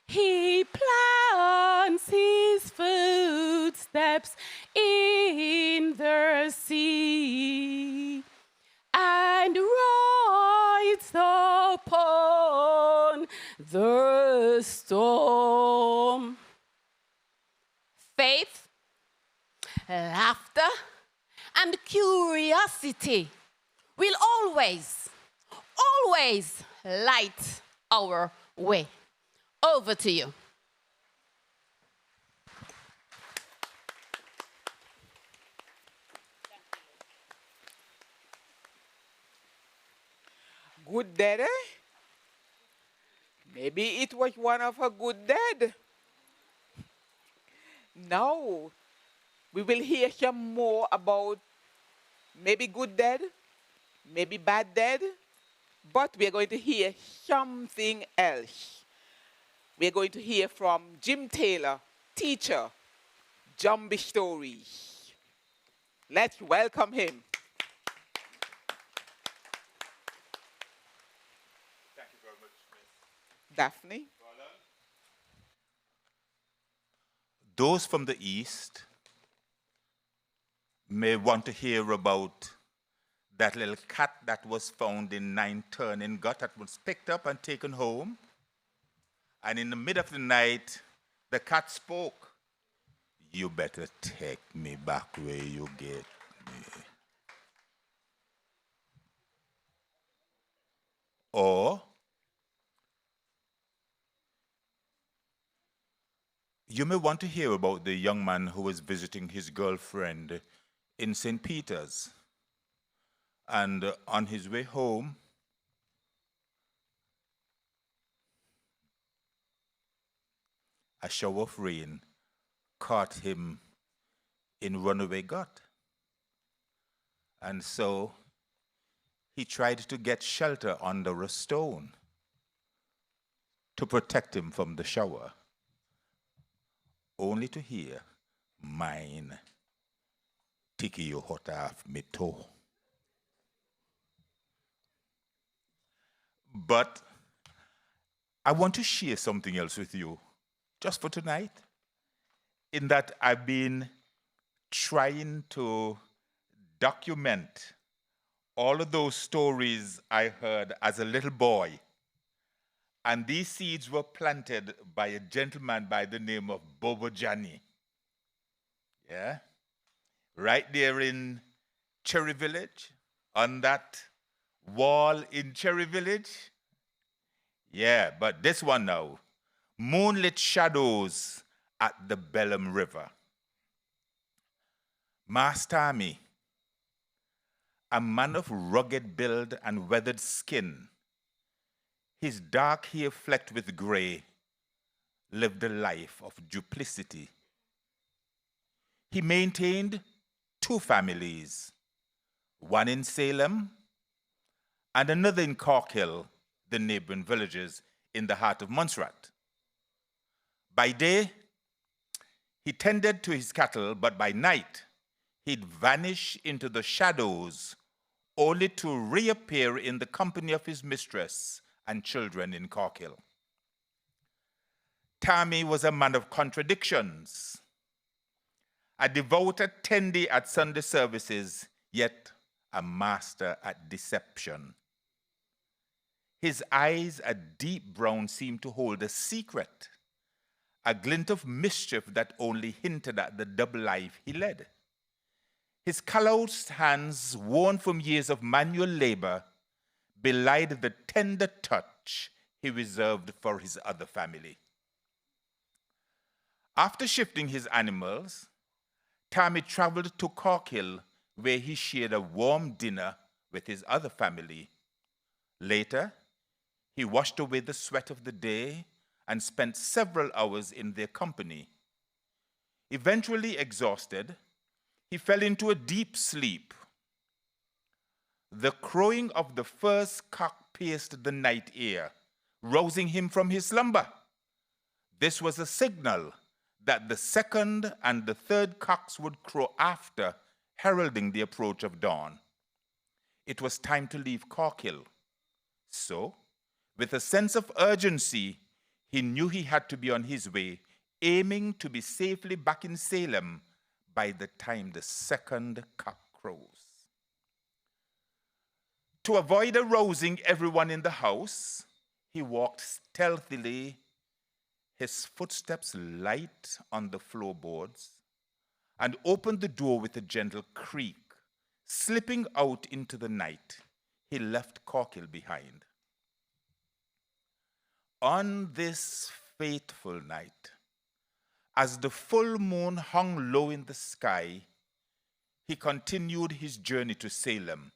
He plants His footsteps in the sea and rides upon the storm. Faith, laughter, and curiosity will always light our way. Over to you. Good dad, eh? Maybe it was one of her good dad. Now, we will hear some more about maybe good dad, maybe bad dad, but we're going to hear something else. We're going to hear from Jim Taylor, teacher, Jumbie Stories. Let's welcome him. Thank you very much, Miss Daphne. Those from the East may want to hear about that little cat that was found in 9 Turning Gut that was picked up and taken home. And in the middle of the night, the cat spoke. "You better take me back where you get me." Or you may want to hear about the young man who was visiting his girlfriend in St. Peter's. And on his way home, a shower of rain caught him in runaway gut. And so he tried to get shelter under a stone to protect him from the shower. only to hear mine tiki yo hot off me toe. But I want to share something else with you, just for tonight, in that I've been trying to document all of those stories I heard as a little boy. And these seeds were planted by a gentleman by the name of Bobo Jani. Yeah? Right there in Cherry Village, on that wall in Cherry Village. Yeah, but this one now, moonlit shadows at the Bellum River. Master Tommy, a man of rugged build and weathered skin, his dark hair flecked with gray, lived a life of duplicity. He maintained 2 families, one in Salem and another in Corkhill, the neighboring villages in the heart of Montserrat. By day, he tended to his cattle, but by night, he'd vanish into the shadows, only to reappear in the company of his mistress and children in Corkhill. Tommy was a man of contradictions, a devout attendee at Sunday services, yet a master at deception. His eyes, a deep brown, seemed to hold a secret, a glint of mischief that only hinted at the double life he led. His calloused hands, worn from years of manual labor, belied the tender touch he reserved for his other family. After shifting his animals, Tommy traveled to Corkhill, where he shared a warm dinner with his other family. Later, he washed away the sweat of the day and spent several hours in their company. Eventually exhausted, he fell into a deep sleep. The crowing of the first cock pierced the night air, rousing him from his slumber. This was a signal that the second and the third cocks would crow after, heralding the approach of dawn. It was time to leave Corkhill. So, with a sense of urgency, he knew he had to be on his way, aiming to be safely back in Salem by the time the second cock crows. To avoid arousing everyone in the house, he walked stealthily, his footsteps light on the floorboards, and opened the door with a gentle creak. Slipping out into the night, he left Corkhill behind. On this fateful night, as the full moon hung low in the sky, he continued his journey to Salem.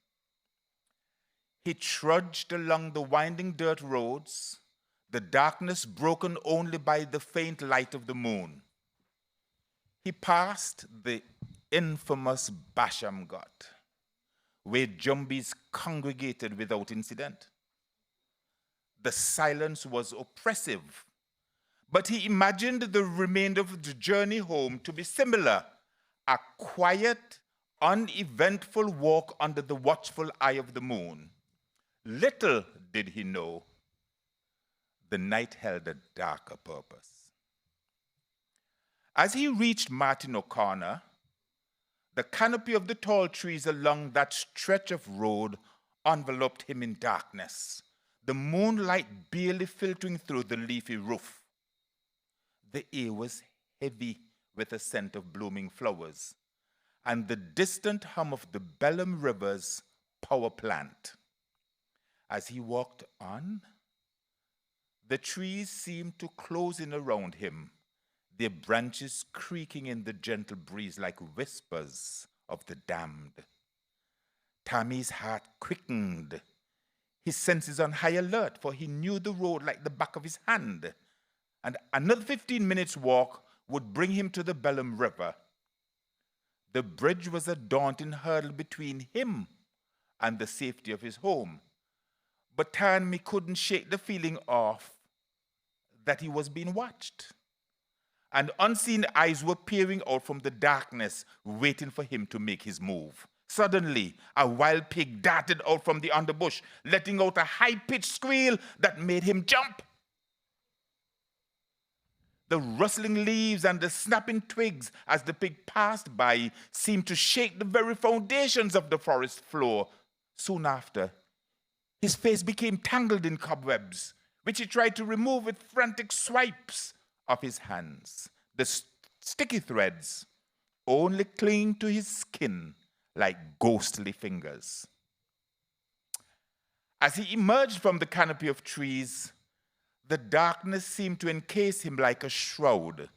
He trudged along the winding dirt roads, the darkness broken only by the faint light of the moon. He passed the infamous Basham Ghat, where Jumbies congregated without incident. The silence was oppressive, but he imagined the remainder of the journey home to be similar, a quiet, uneventful walk under the watchful eye of the moon. Little did he know, the night held a darker purpose. As he reached Martin O'Connor, the canopy of the tall trees along that stretch of road enveloped him in darkness, the moonlight barely filtering through the leafy roof. The air was heavy with a scent of blooming flowers and the distant hum of the Bellum River's power plant. As he walked on, the trees seemed to close in around him, their branches creaking in the gentle breeze like whispers of the damned. Tommy's heart quickened, his senses on high alert, for he knew the road like the back of his hand, and another 15 minutes walk would bring him to the Bellum River. The bridge was a daunting hurdle between him and the safety of his home, but Tommy couldn't shake the feeling off that he was being watched. and unseen eyes were peering out from the darkness, waiting for him to make his move. Suddenly, a wild pig darted out from the underbush, letting out a high-pitched squeal that made him jump. The rustling leaves and the snapping twigs as the pig passed by seemed to shake the very foundations of the forest floor. Soon after, his face became tangled in cobwebs, which he tried to remove with frantic swipes of his hands. The sticky threads only clinging to his skin like ghostly fingers. As he emerged from the canopy of trees, the darkness seemed to encase him like a shroud.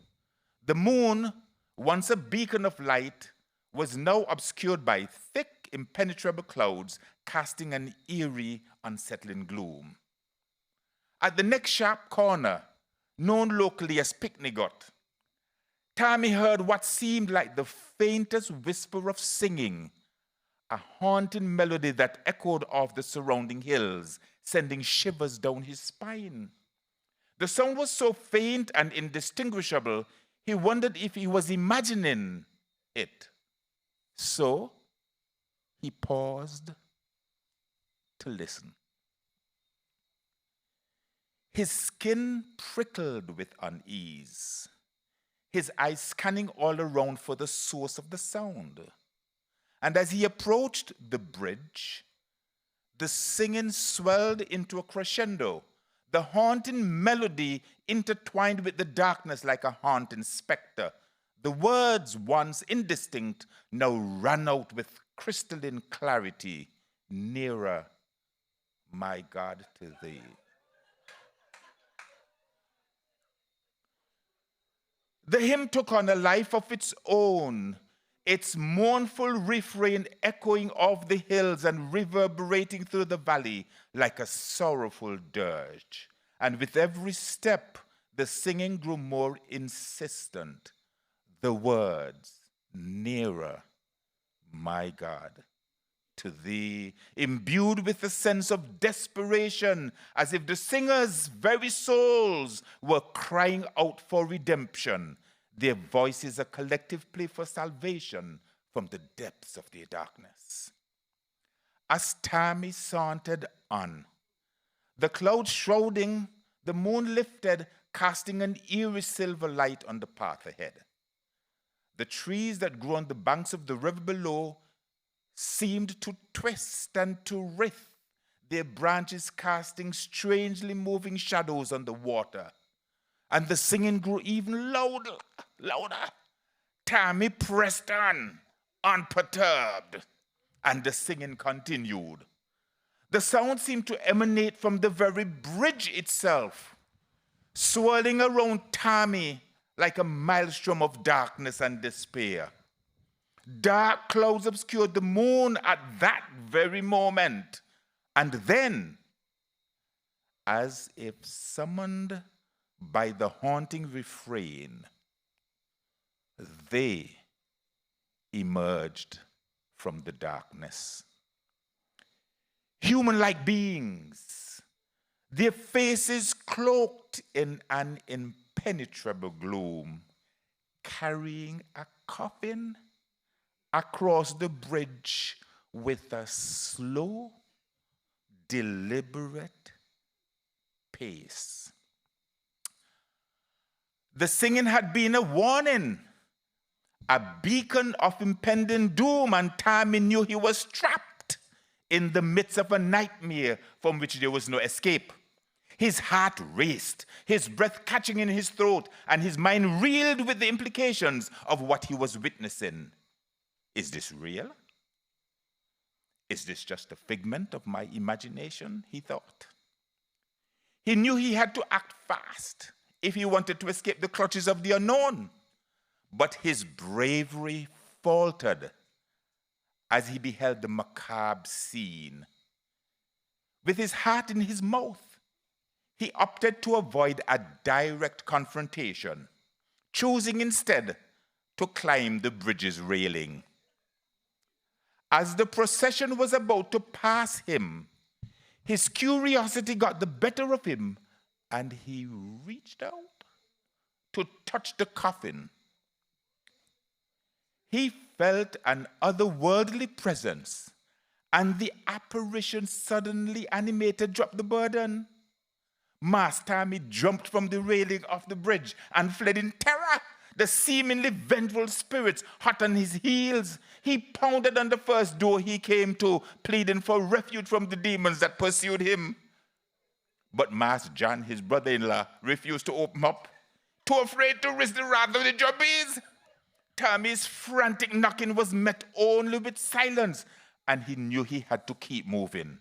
The moon, once a beacon of light, was now obscured by thick, impenetrable clouds, casting an eerie, unsettling gloom. At the next sharp corner, known locally as Picnigot, Tammy heard what seemed like the faintest whisper of singing, a haunting melody that echoed off the surrounding hills, sending shivers down his spine. The sound was so faint and indistinguishable, he wondered if he was imagining it. So he paused to listen. His skin prickled with unease, his eyes scanning all around for the source of the sound. And as he approached the bridge, the singing swelled into a crescendo, the haunting melody intertwined with the darkness like a haunting specter. The words, once indistinct, now ran out with crystalline clarity. Nearer, my God, to thee. The hymn took on a life of its own, its mournful refrain echoing off the hills and reverberating through the valley like a sorrowful dirge. And with every step, the singing grew more insistent. The words, nearer, my God, to thee, imbued with a sense of desperation, as if the singers' very souls were crying out for redemption. Their voices a collective plea for salvation from the depths of their darkness. As Tammy sauntered on, the clouds shrouding, the moon lifted, casting an eerie silver light on the path ahead. The trees that grew on the banks of the river below seemed to twist and to writhe, their branches casting strangely moving shadows on the water. And the singing grew even louder. Tammy pressed on, unperturbed, and the singing continued. The sound seemed to emanate from the very bridge itself, swirling around Tammy like a maelstrom of darkness and despair. Dark clouds obscured the moon at that very moment, and then, as if summoned by the haunting refrain, they emerged from the darkness. Human-like beings, their faces cloaked in an impenetrable gloom, carrying a coffin across the bridge with a slow, deliberate pace. The singing had been a warning, a beacon of impending doom, and Tammy knew he was trapped in the midst of a nightmare from which there was no escape. His heart raced, his breath catching in his throat, and his mind reeled with the implications of what he was witnessing. Is this real? Is this just a figment of my imagination? He thought. He knew he had to act fast if he wanted to escape the clutches of the unknown. But his bravery faltered as he beheld the macabre scene. With his heart in his mouth, he opted to avoid a direct confrontation, choosing instead to climb the bridge's railing. As the procession was about to pass him, his curiosity got the better of him, and he reached out to touch the coffin, he felt an otherworldly presence, and the apparition suddenly animated dropped the burden. Master Tommy jumped from the railing of the bridge and fled in terror. The seemingly vengeful spirits hot on his heels. He pounded on the first door he came to, pleading for refuge from the demons that pursued him. But Master John, his brother-in-law, refused to open up, too afraid to risk the wrath of the jobbies. Tommy's frantic knocking was met only with silence, and he knew he had to keep moving.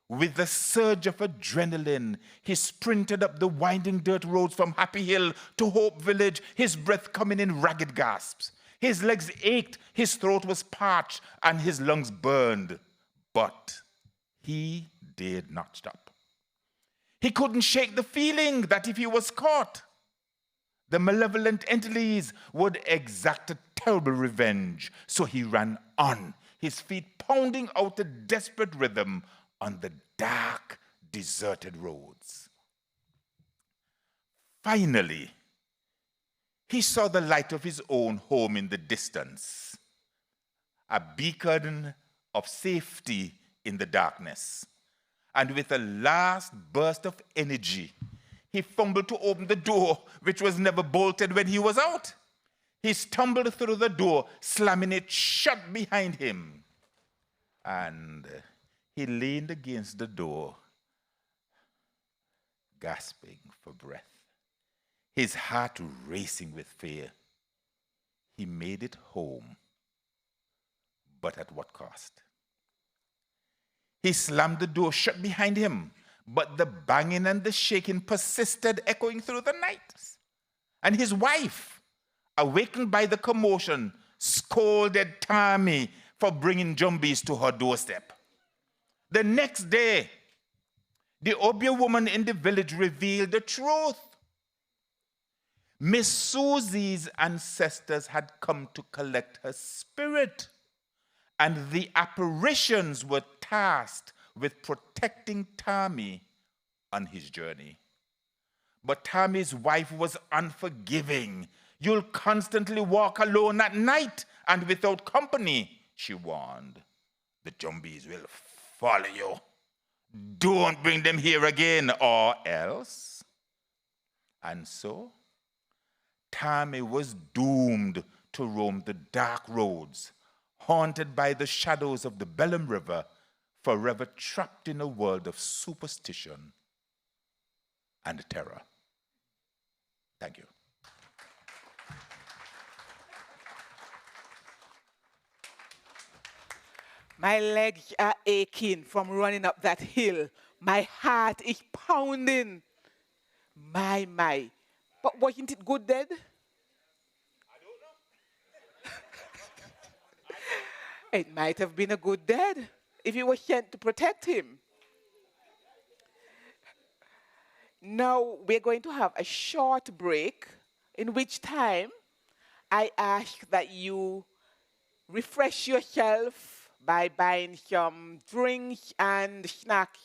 With a surge of adrenaline, he sprinted up the winding dirt roads from Happy Hill to Hope Village, his breath coming in ragged gasps. His legs ached, his throat was parched, and his lungs burned. But he did not stop. He couldn't shake the feeling that if he was caught, the malevolent entities would exact a terrible revenge. So he ran on, his feet pounding out a desperate rhythm on the dark, deserted roads. Finally, he saw the light of his own home in the distance, a beacon of safety in the darkness. And with a last burst of energy, he fumbled to open the door, which was never bolted when he was out. He stumbled through the door, slamming it shut behind him. And he leaned against the door, gasping for breath, his heart racing with fear. He made it home, but at what cost? He slammed the door shut behind him, but the banging and the shaking persisted, echoing through the night. And his wife, awakened by the commotion, scolded Tommy for bringing zombies to her doorstep. The next day, the Obia woman in the village revealed the truth. Miss Susie's ancestors had come to collect her spirit, and the apparitions were tasked with protecting Tommy on his journey. But Tommy's wife was unforgiving. You'll constantly walk alone at night and without company, she warned. The zombies will follow you. Don't bring them here again, or else. And so, Tommy was doomed to roam the dark roads, haunted by the shadows of the Bellum River, forever trapped in a world of superstition and terror. Thank you. My legs are aching from running up that hill. My heart is pounding. My. But wasn't it good then? It might have been a good dad if he was sent to protect him. Now we're going to have a short break, in which time I ask that you refresh yourself by buying some drinks and snacks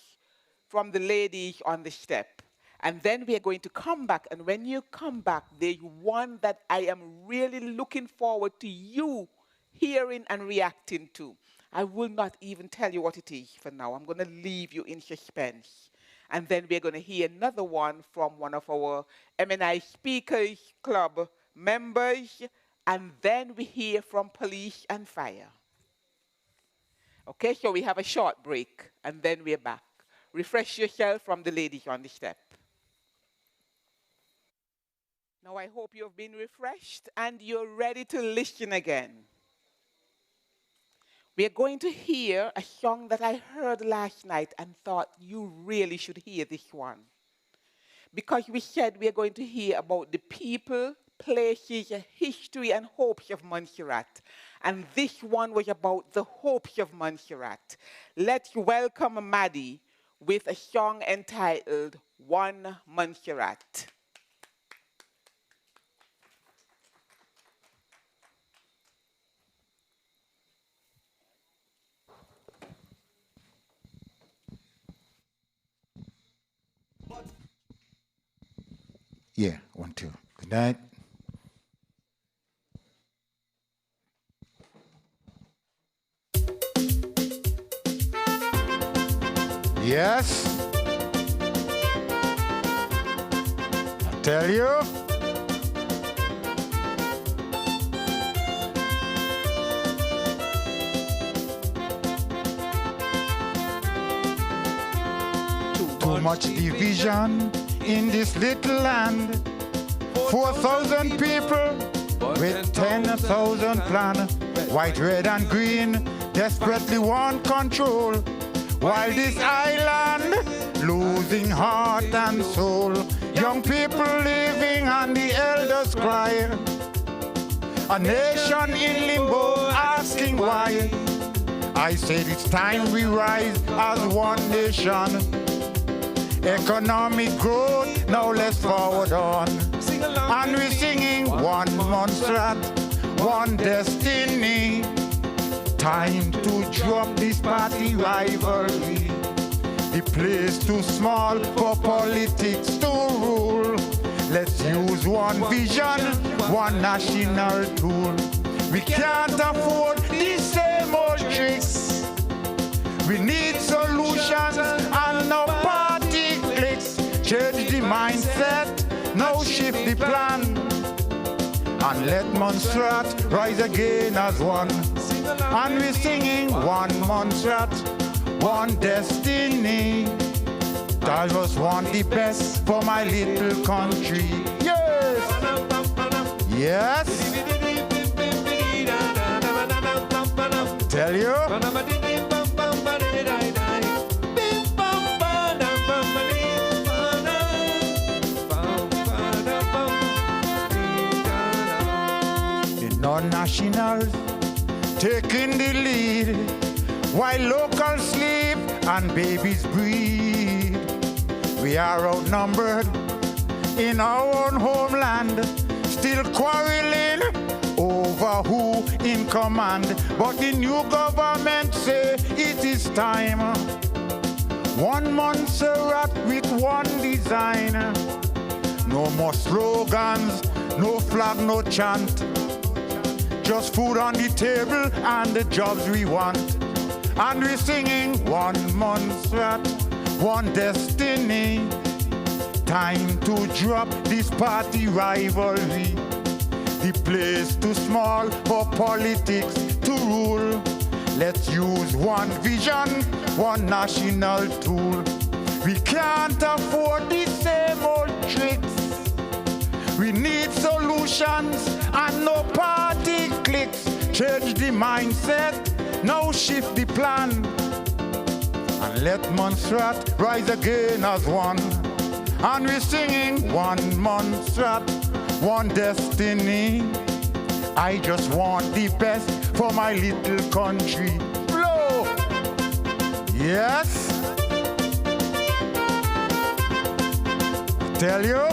from the ladies on the step. And then we are going to come back. And when you come back, there's one that I am really looking forward to you hearing and reacting to. I will not even tell you what it is for now. I'm going to leave you in suspense. And then we're going to hear another one from one of our MNI Speakers Club members. And then we hear from Police and Fire. Okay, so we have a short break, and then we're back. Refresh yourself from the ladies on the step. Now I hope you've been refreshed and you're ready to listen again. We are going to hear a song that I heard last night and thought you really should hear this one. Because we said we are going to hear about the people, places, history, and hopes of Montserrat. And this one was about the hopes of Montserrat. Let's welcome Maddie with a song entitled One Montserrat. Yeah, 1, 2. Good night. Yes. I tell you. Too much division in this little land. 4,000 people with 10,000 plans. White, red, and green desperately want control. While this island losing heart and soul. Young people living on the elders' cry. A nation in limbo asking why. I said it's time we rise as one nation. Economic growth, now let's forward on. And we're singing one Montserrat, one destiny. Time to drop this party rivalry. The place too small for politics to rule. Let's use one vision, one national tool. We can't afford these same old tricks. We need solutions and no party clicks. Change the mindset, now shift the plan. And let Montserrat rise again as one. And we're singing one Montserrat, one destiny. I just want the best for my little country. Yes! Yes! Tell you. The non-nationals taking the lead while locals sleep and babies breed. We are outnumbered in our own homeland, still quarreling over who in command. But the new government say it is time. One Montserrat with one design. No more slogans, no flag, no chant. Just food on the table and the jobs we want. And we're singing one Montserrat, one destiny. Time to drop this party rivalry. The place too small for politics to rule. Let's use one vision, one national tool. We can't afford the same old tricks. We need solutions and no party clicks. Change the mindset, now shift the plan. And let Montserrat rise again as one. And we're singing one Montserrat, one destiny. I just want the best for my little country. Blow! Yes? I tell you.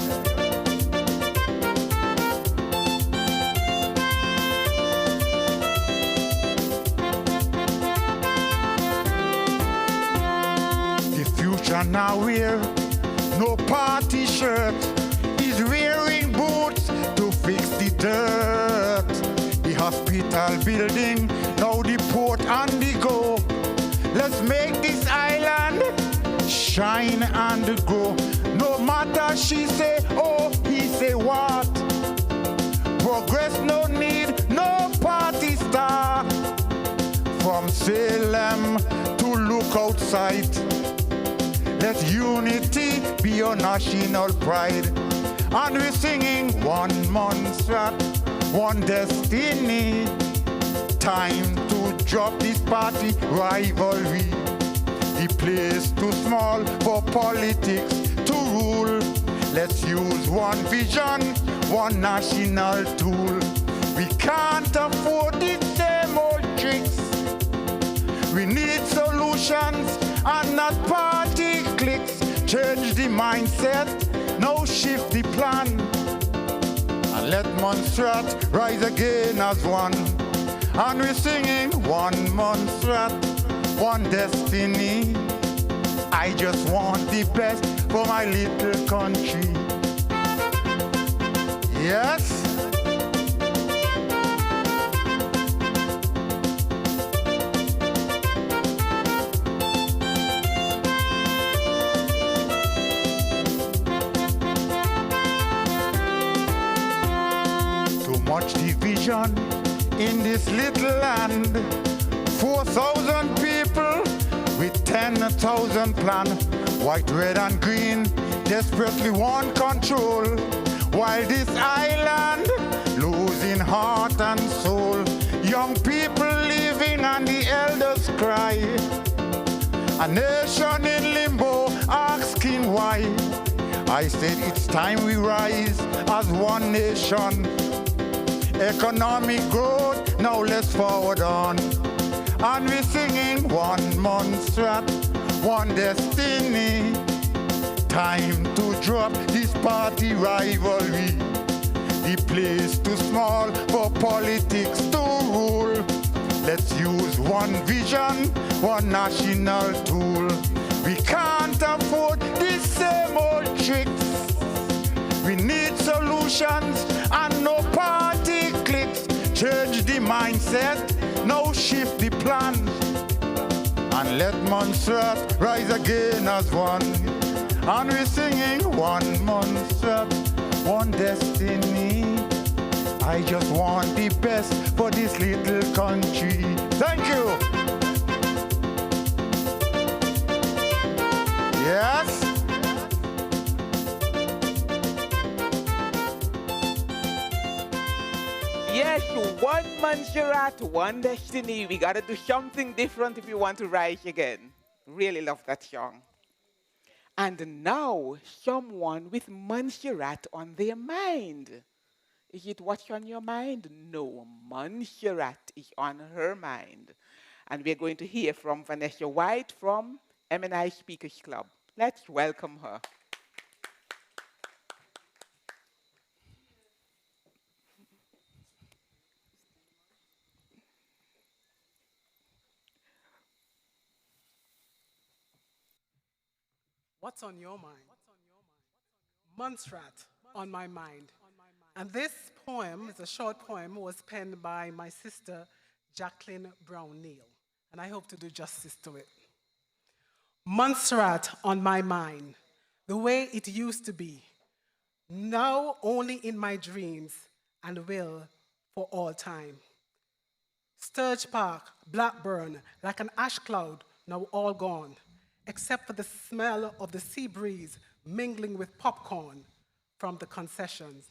Now wear no party shirt. He's wearing boots to fix the dirt. The hospital building, now the port and the go. Let's make this island shine and grow. No matter she say, oh, he say what. Progress no need, no party star. From Salem to Lookout Sight. Let unity be your national pride. And we're singing one Montserrat, one destiny. Time to drop this party rivalry. The place too small for politics to rule. Let's use one vision, one national tool. We can't afford the same old tricks. We need solutions and not party clicks. Change the mindset, now shift the plan. And let Montserrat rise again as one. And we're singing one Montserrat, one destiny. I just want the best for my little country. Yes? Too much division in this little land. 4,000 people with 10,000 plan. White, red, and green desperately want control. While this island losing heart and soul. Young people living and the elders cry. A nation in limbo asking why. I said it's time we rise as one nation. Economic growth, now let's forward on. And we're singing one Montserrat, one destiny. Time to drop this party rivalry. The place too small for politics to rule. Let's use one vision, one national tool. We can't afford these same old tricks. We need solutions and no party clicks. Change the mindset, now shift the plan. And let Montserrat rise again as one. And we're singing one Montserrat, one destiny. I just want the best for this little country. Thank you. Yes? Yes, one Montserrat, one destiny. We gotta do something different if we want to rise again. Really love that song. And now, someone with Montserrat on their mind. Is it what's on your mind? No, Montserrat is on her mind. And we're going to hear from Vanessa White from M&I Speakers Club. Let's welcome her. What's on your mind? Montserrat on my mind. And this poem, it's a short poem, was penned by my sister, Jacqueline Brown Neal. And I hope to do justice to it. Montserrat on my mind, the way it used to be, now only in my dreams and will for all time. Sturge Park, Blackburn, like an ash cloud, now all gone, except for the smell of the sea breeze mingling with popcorn from the concessions.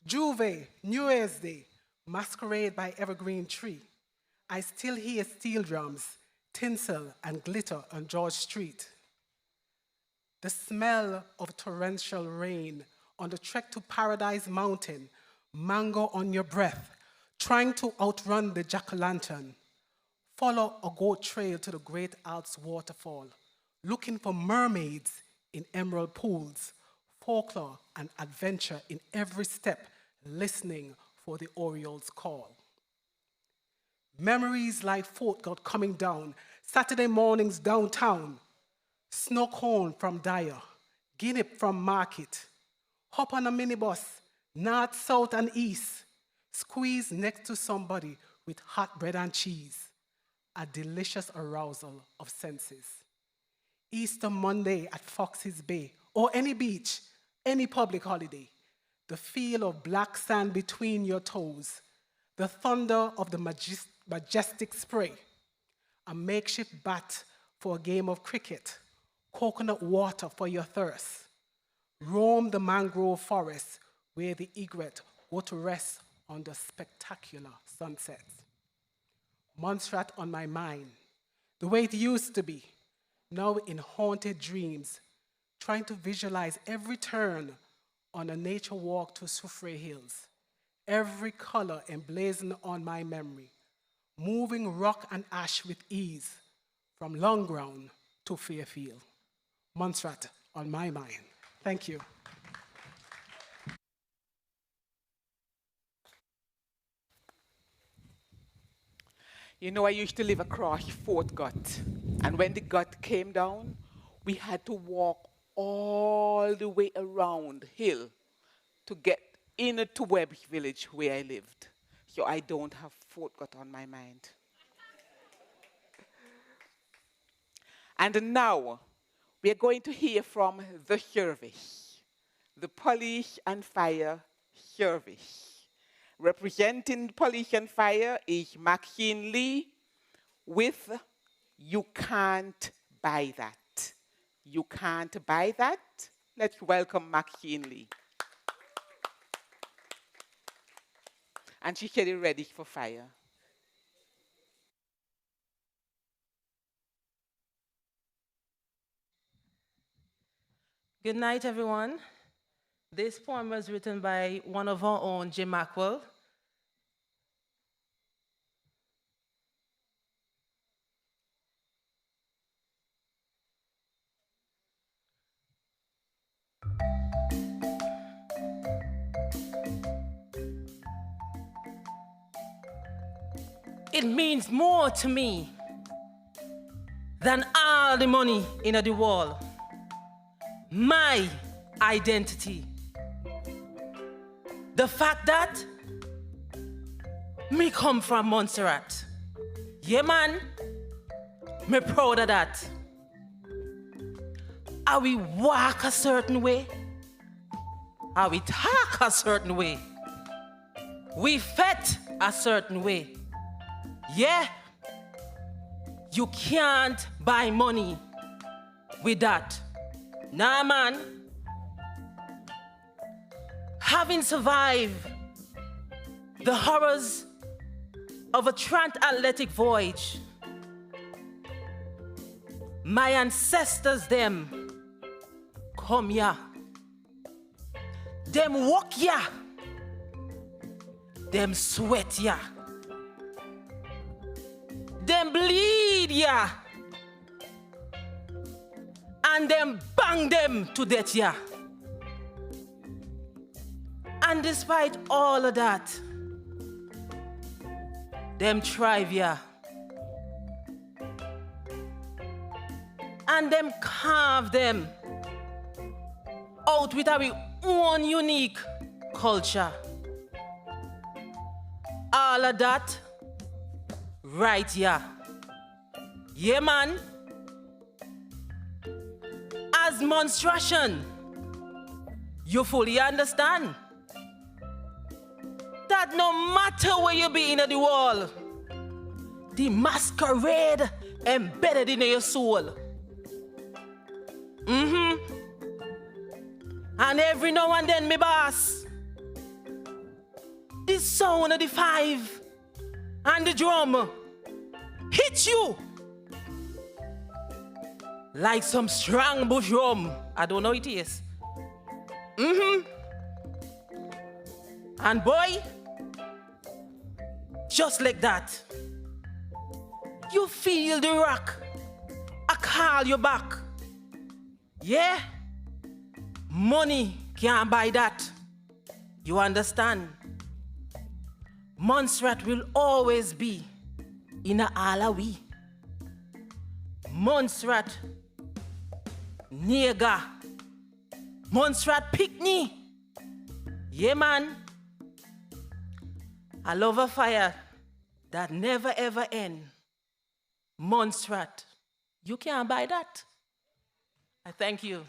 Juve, New Year's Day, masquerade by evergreen tree. I still hear steel drums, tinsel, and glitter on George Street. The smell of torrential rain on the trek to Paradise Mountain, mango on your breath, trying to outrun the jack-o'-lantern. Follow a goat trail to the Great Alps waterfall, looking for mermaids in emerald pools, folklore and adventure in every step, listening for the oriole's call. Memories like Fort God coming down, Saturday mornings downtown, snow cone from Dyer, guinea from Market, hop on a minibus, north, south, and east, squeeze next to somebody with hot bread and cheese, a delicious arousal of senses. Easter Monday at Fox's Bay, or any beach, any public holiday, the feel of black sand between your toes, the thunder of the majestic spray, a makeshift bat for a game of cricket, coconut water for your thirst. Roam the mangrove forest where the egret go to rest on the spectacular sunsets. Montserrat on my mind, the way it used to be, now in haunted dreams, trying to visualize every turn on a nature walk to Soufriere Hills, every color emblazoned on my memory, moving rock and ash with ease from Long Ground to Fairfield. Montserrat on my mind. Thank you. You know, I used to live across Fort Gut, and when the gut came down, we had to walk all the way around hill to get in a Tuweb village where I lived. So I don't have Fort Got on my mind. And now we are going to hear from the service, the Police and Fire Service. Representing Police and Fire is Maxine Lee with You Can't Buy That. You Can't Buy That. Let's welcome Maxine Lee. And she's getting ready for fire. Good night, everyone. This poem was written by one of our own, Jim Mackwell. It means more to me than all the money in the wall. My identity. The fact that me come from Montserrat. Yeah, man, me proud of that. How we walk a certain way, how we talk a certain way, we fet a certain way. Yeah, you can't buy money with that. Nah, man. Having survived the horrors of a transatlantic voyage, my ancestors, them, come here. Them walk here. Them sweat here. Them bleed here. And them bang them to death here. And despite all of that, them thrive here. And them carve them out with our own unique culture. All of that right here. Yeah, man. As monstration, you fully understand that no matter where you be in the world, the masquerade embedded in your soul. And every now and then, me boss, the sound of the five and the drum hit you like some strong bush rum. I don't know it is. And boy, just like that, you feel the rock. I call you back. Yeah? Money can't buy that. You understand? Montserrat will always be in a Alawi. Montserrat, nigga. Montserrat picnic. Yeah, man. I love a fire that never ever end. Montserrat, you can't buy that. I thank you.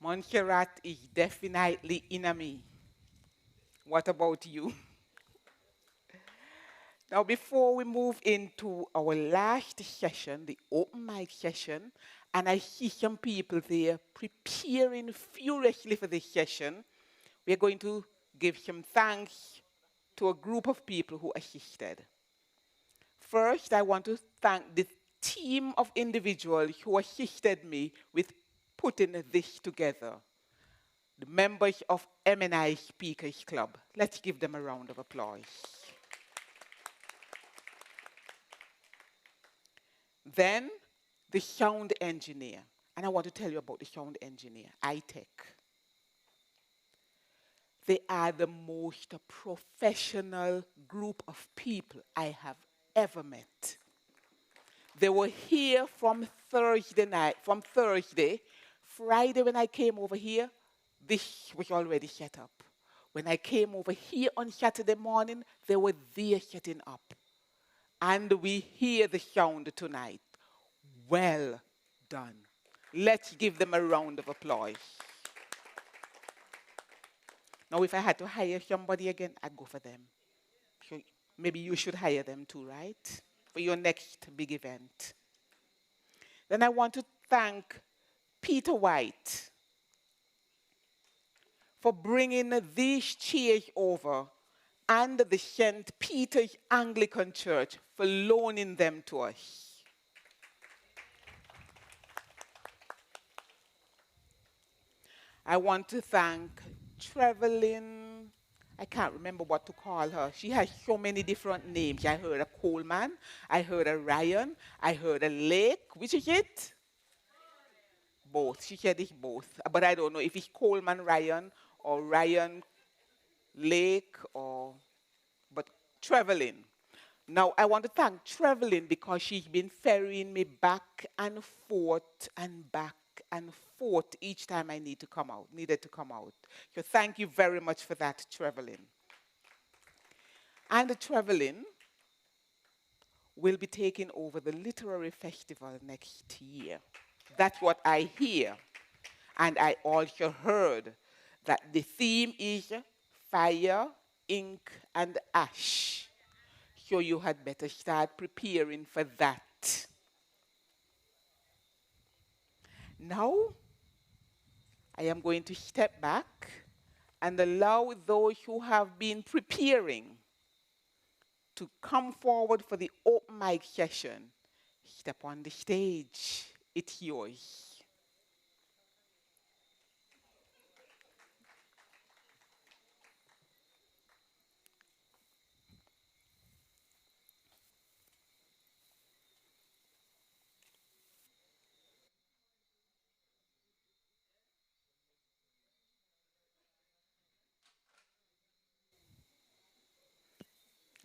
Montserrat is definitely in me. What about you? Now, before we move into our last session, the open mic session, and I see some people there preparing furiously for this session, we're going to give some thanks to a group of people who assisted. First, I want to thank the team of individuals who assisted me with putting this together. The members of M&I Speakers Club. Let's give them a round of applause. Then, the sound engineer. And I want to tell you about the sound engineer, iTech. They are the most professional group of people I have ever met. They were here from Thursday night, from Thursday. Friday when I came over here, this was already set up. When I came over here on Saturday morning, they were there setting up. And we hear the sound tonight. Well done. Let's give them a round of applause. Now, if I had to hire somebody again, I'd go for them. So maybe you should hire them too, right? For your next big event. Then I want to thank Peter White for bringing these chairs over and the St. Peter's Anglican Church for loaning them to us. I want to thank Trevelyn. I can't remember what to call her. She has so many different names. I heard a Coleman, I heard a Ryan, I heard a Lake. Which is it? Both. She said it's both. But I don't know if it's Coleman Ryan or Ryan Lake or, but Trevelyn. Now, I want to thank Trevelyn because she's been ferrying me back and forth and back and forth each time I needed to come out. So thank you very much for that, Trevelyn. And Trevelyn will be taking over the literary festival next year. That's what I hear. And I also heard that the theme is fire, ink, and ash. So you had better start preparing for that. Now, I am going to step back and allow those who have been preparing to come forward for the open mic session. Step on the stage. It's yours.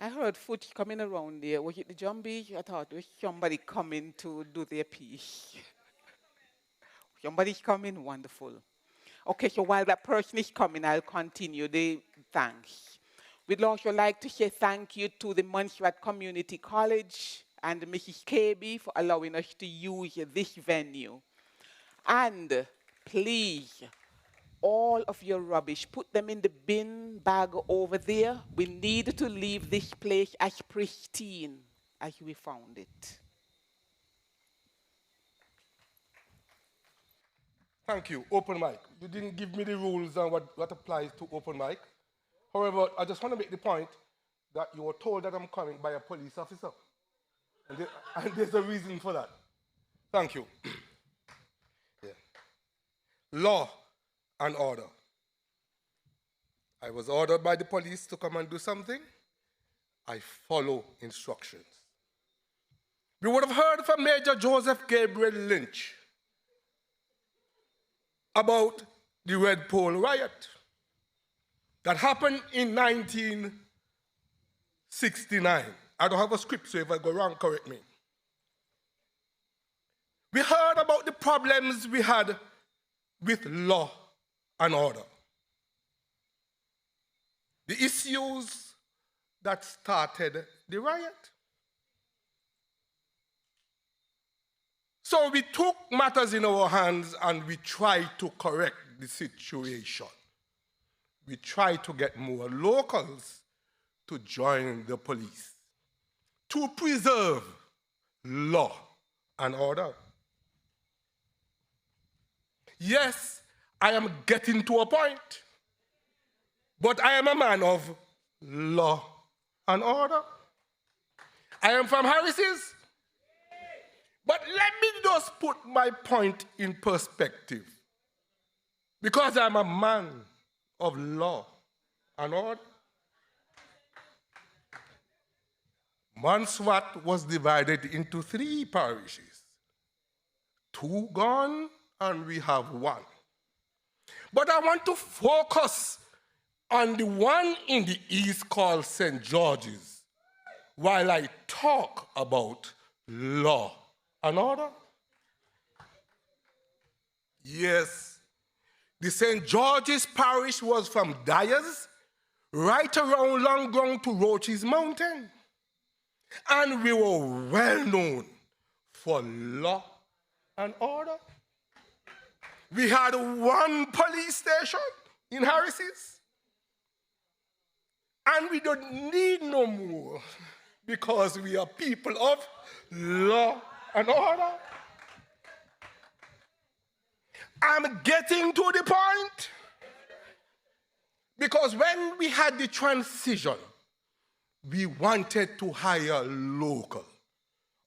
I heard foot coming around there. Was it the Jumbie? I thought it was somebody coming to do their piece. Somebody's coming, wonderful. Okay, so while that person is coming, I'll continue the thanks. We'd also like to say thank you to the Montserrat Community College and Mrs. KB for allowing us to use this venue. And please, all of your rubbish, put them in the bin bag over there. We need to leave this place as pristine as we found it. Thank you. Open mic. You didn't give me the rules and what applies to open mic. However, I just want to make the point that you were told that I'm coming by a police officer. And there's a reason for that. Thank you. Yeah. Law and order. I was ordered by the police to come and do something. I follow instructions. We would have heard from Major Joseph Gabriel Lynch about the Red Pole riot that happened in 1969. I don't have a script, so if I go wrong, correct me. We heard about the problems we had with law and order. The issues that started the riot. So we took matters in our hands and we tried to correct the situation. We tried to get more locals to join the police to preserve law and order. Yes, I am getting to a point, but I am a man of law and order. I am from Harris's, but let me just put my point in perspective, because I'm a man of law and order. Montserrat was divided into 3 parishes. 2 gone, and we have 1. But I want to focus on the one in the east called St. George's while I talk about law and order? Yes. The St. George's Parish was from Dyers right around Longground to Roach's Mountain. And we were well known for law and order. We had one police station in Harris's. And we don't need no more because we are people of law and order. I'm getting to the point because when we had the transition, we wanted to hire local,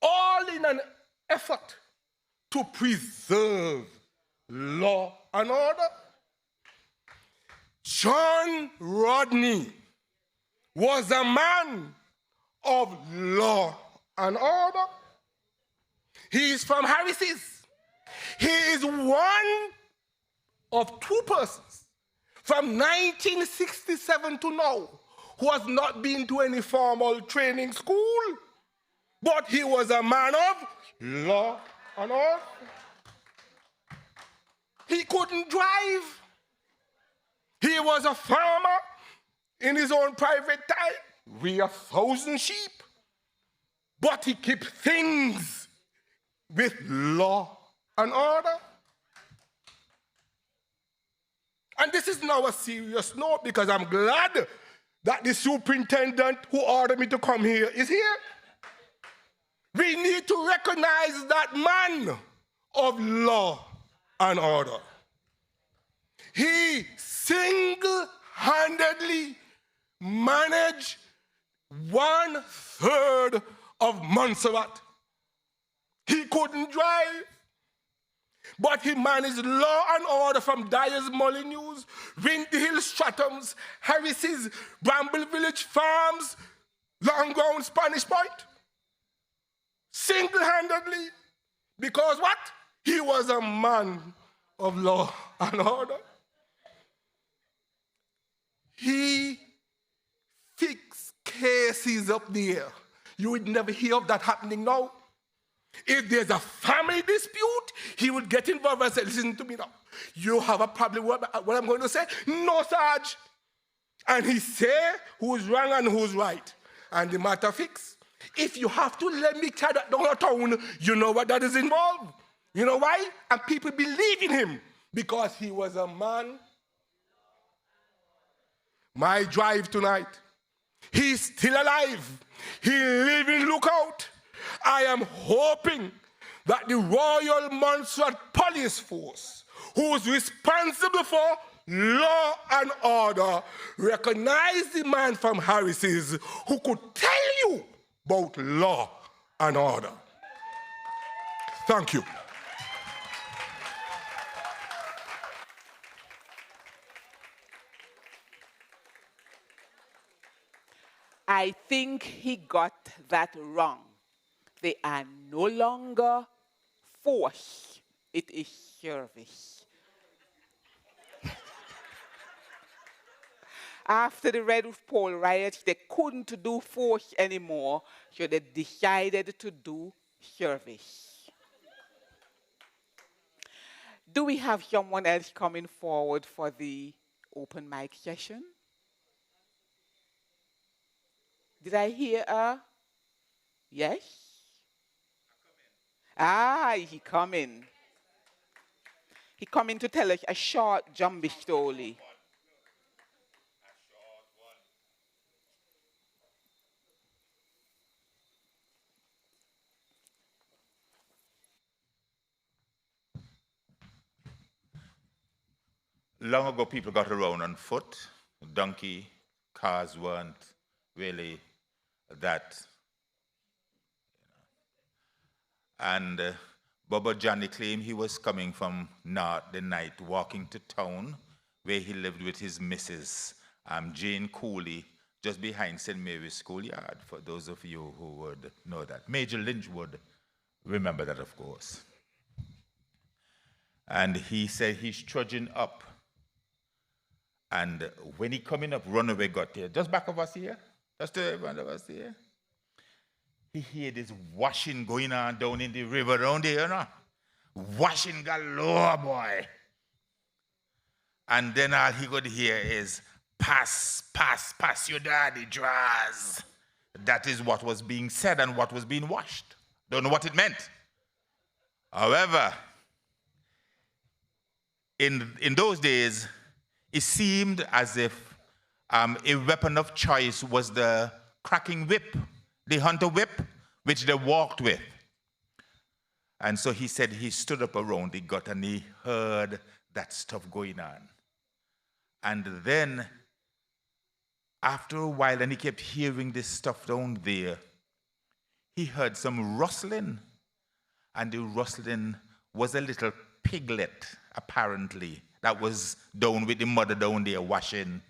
all in an effort to preserve law and order. John Rodney was a man of law and order. He is from Harris's. He is one of two persons from 1967 to now who has not been to any formal training school, but he was a man of law and order. He couldn't drive. He was a farmer in his own private time, reared 1,000 sheep, but he kept things with law and order. And this is now a serious note because I'm glad that the superintendent who ordered me to come here is here. We need to recognize that man of law and order. He single-handedly managed 1/3 of Montserrat. He couldn't drive, but he managed law and order from Dyer's Molyneux, Windy Hill Stratums, Harris's, Bramble Village Farms, Longground, Spanish Point. Single-handedly, because what? He was a man of law and order. He fixed cases up there. You would never hear of that happening now. If there's a family dispute, he would get involved and say, listen to me now. You have a problem with what I'm going to say? No, Sarge. And he say who's wrong and who's right. And the matter fixed. If you have to let me carry that down the town, you know what that is involved. You know why? And people believe in him because he was a man. My drive tonight, he's still alive. He lives in Lookout. I am hoping that the Royal Montserrat Police Force, who is responsible for law and order, recognize the man from Harris's who could tell you about law and order. Thank you. I think he got that wrong. They are no longer force, it is service. After the Red Roof Pole riots, they couldn't do force anymore, so they decided to do service. Do we have someone else coming forward for the open mic session? Did I hear a yes? He coming. He coming to tell us a short zombie story. Long ago, people got around on foot. Donkey, cars weren't really that. And Bubba Johnny claimed he was coming from north the night, walking to town, where he lived with his missus, Jane Cooley, just behind St. Mary's Schoolyard, for those of you who would know that. Major Lynch would remember that, of course. And he said he's trudging up. And when he coming up, Runaway got here, just back of us here, just in front of us here. he hear this washing going on down in the river down there, you know. Washing galore, boy. And then all he could hear is, pass, pass, pass your daddy drawers. That is what was being said and what was being washed. Don't know what it meant. However, in those days, it seemed as if a weapon of choice was the cracking whip, the hunter whip, which they walked with. And so he said he stood up around the gut and he heard that stuff going on. And then, after a while, and he kept hearing this stuff down there, he heard some rustling. And the rustling was a little piglet, apparently, that was down with the mother down there washing.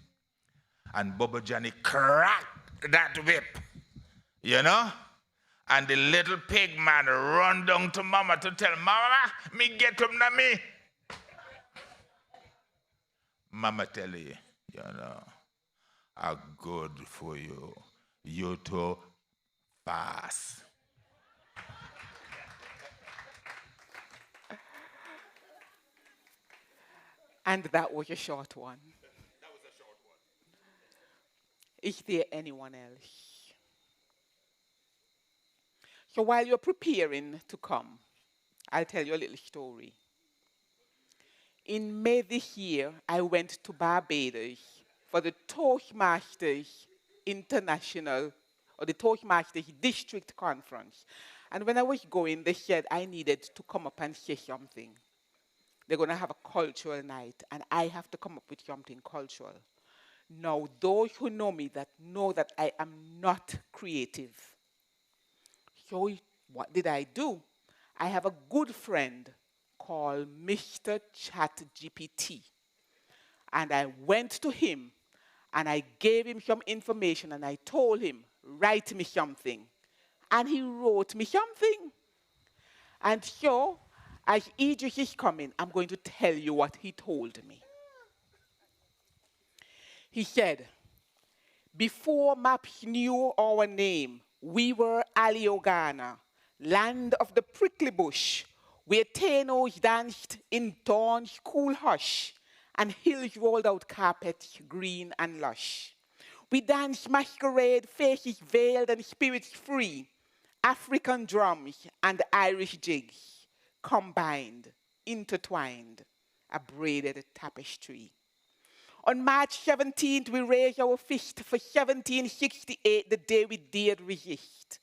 And Bubba Johnny cracked that whip, you know? And the little pig man run down to mama to tell mama, me get him na me. Mama tell you, you know, are good for you. You to pass. And that was a short one. That was a short one. Is there anyone else? So while you're preparing to come, I'll tell you a little story. In May this year, I went to Barbados for the Toastmasters International, or the Toastmasters District Conference. And when I was going, they said I needed to come up and say something. They're going to have a cultural night, and I have to come up with something cultural. Now, those who know me that know that I am not creative. So what did I do? I have a good friend called Mr. ChatGPT. And I went to him and I gave him some information and I told him, write me something. And he wrote me something. And so, as Idris is coming, I'm going to tell you what he told me. He said, before maps knew our name, we were Alliougana, land of the prickly bush, where Thanos danced in dawn's cool hush, and hills rolled out carpets green and lush. We danced masquerade, faces veiled and spirits free, African drums and Irish jigs, combined, intertwined, a braided tapestry. On March 17th, we raised our fist for 1768, the day we dared resist.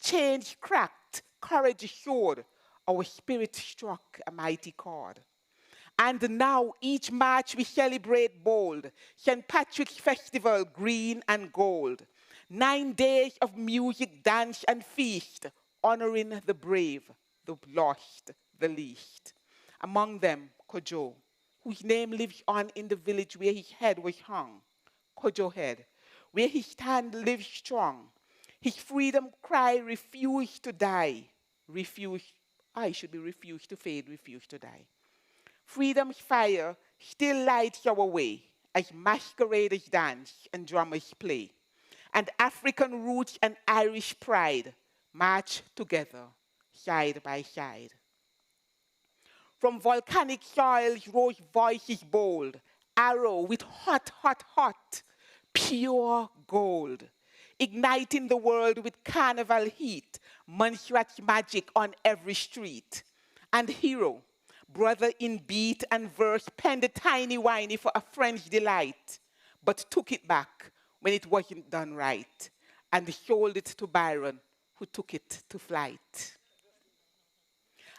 Change cracked, courage soared, our spirit struck a mighty chord. And now each March we celebrate bold, St. Patrick's Festival, green and gold. 9 days of music, dance, and feast, honoring the brave, the lost, the least. Among them, Kojo, whose name lives on in the village where his head was hung. Kojo Head, where his stand lives strong. His freedom cry refused to die. Refused to fade, refused to die. Freedom's fire still lights our way as masqueraders dance and drummers play. And African roots and Irish pride march together, side by side. From volcanic soils rose voices bold, arrow with hot, hot, hot, pure gold, igniting the world with carnival heat, Montserrat's magic on every street. And hero, brother in beat and verse, penned a tiny whiny for a friend's delight, but took it back when it wasn't done right, and sold it to Byron, who took it to flight.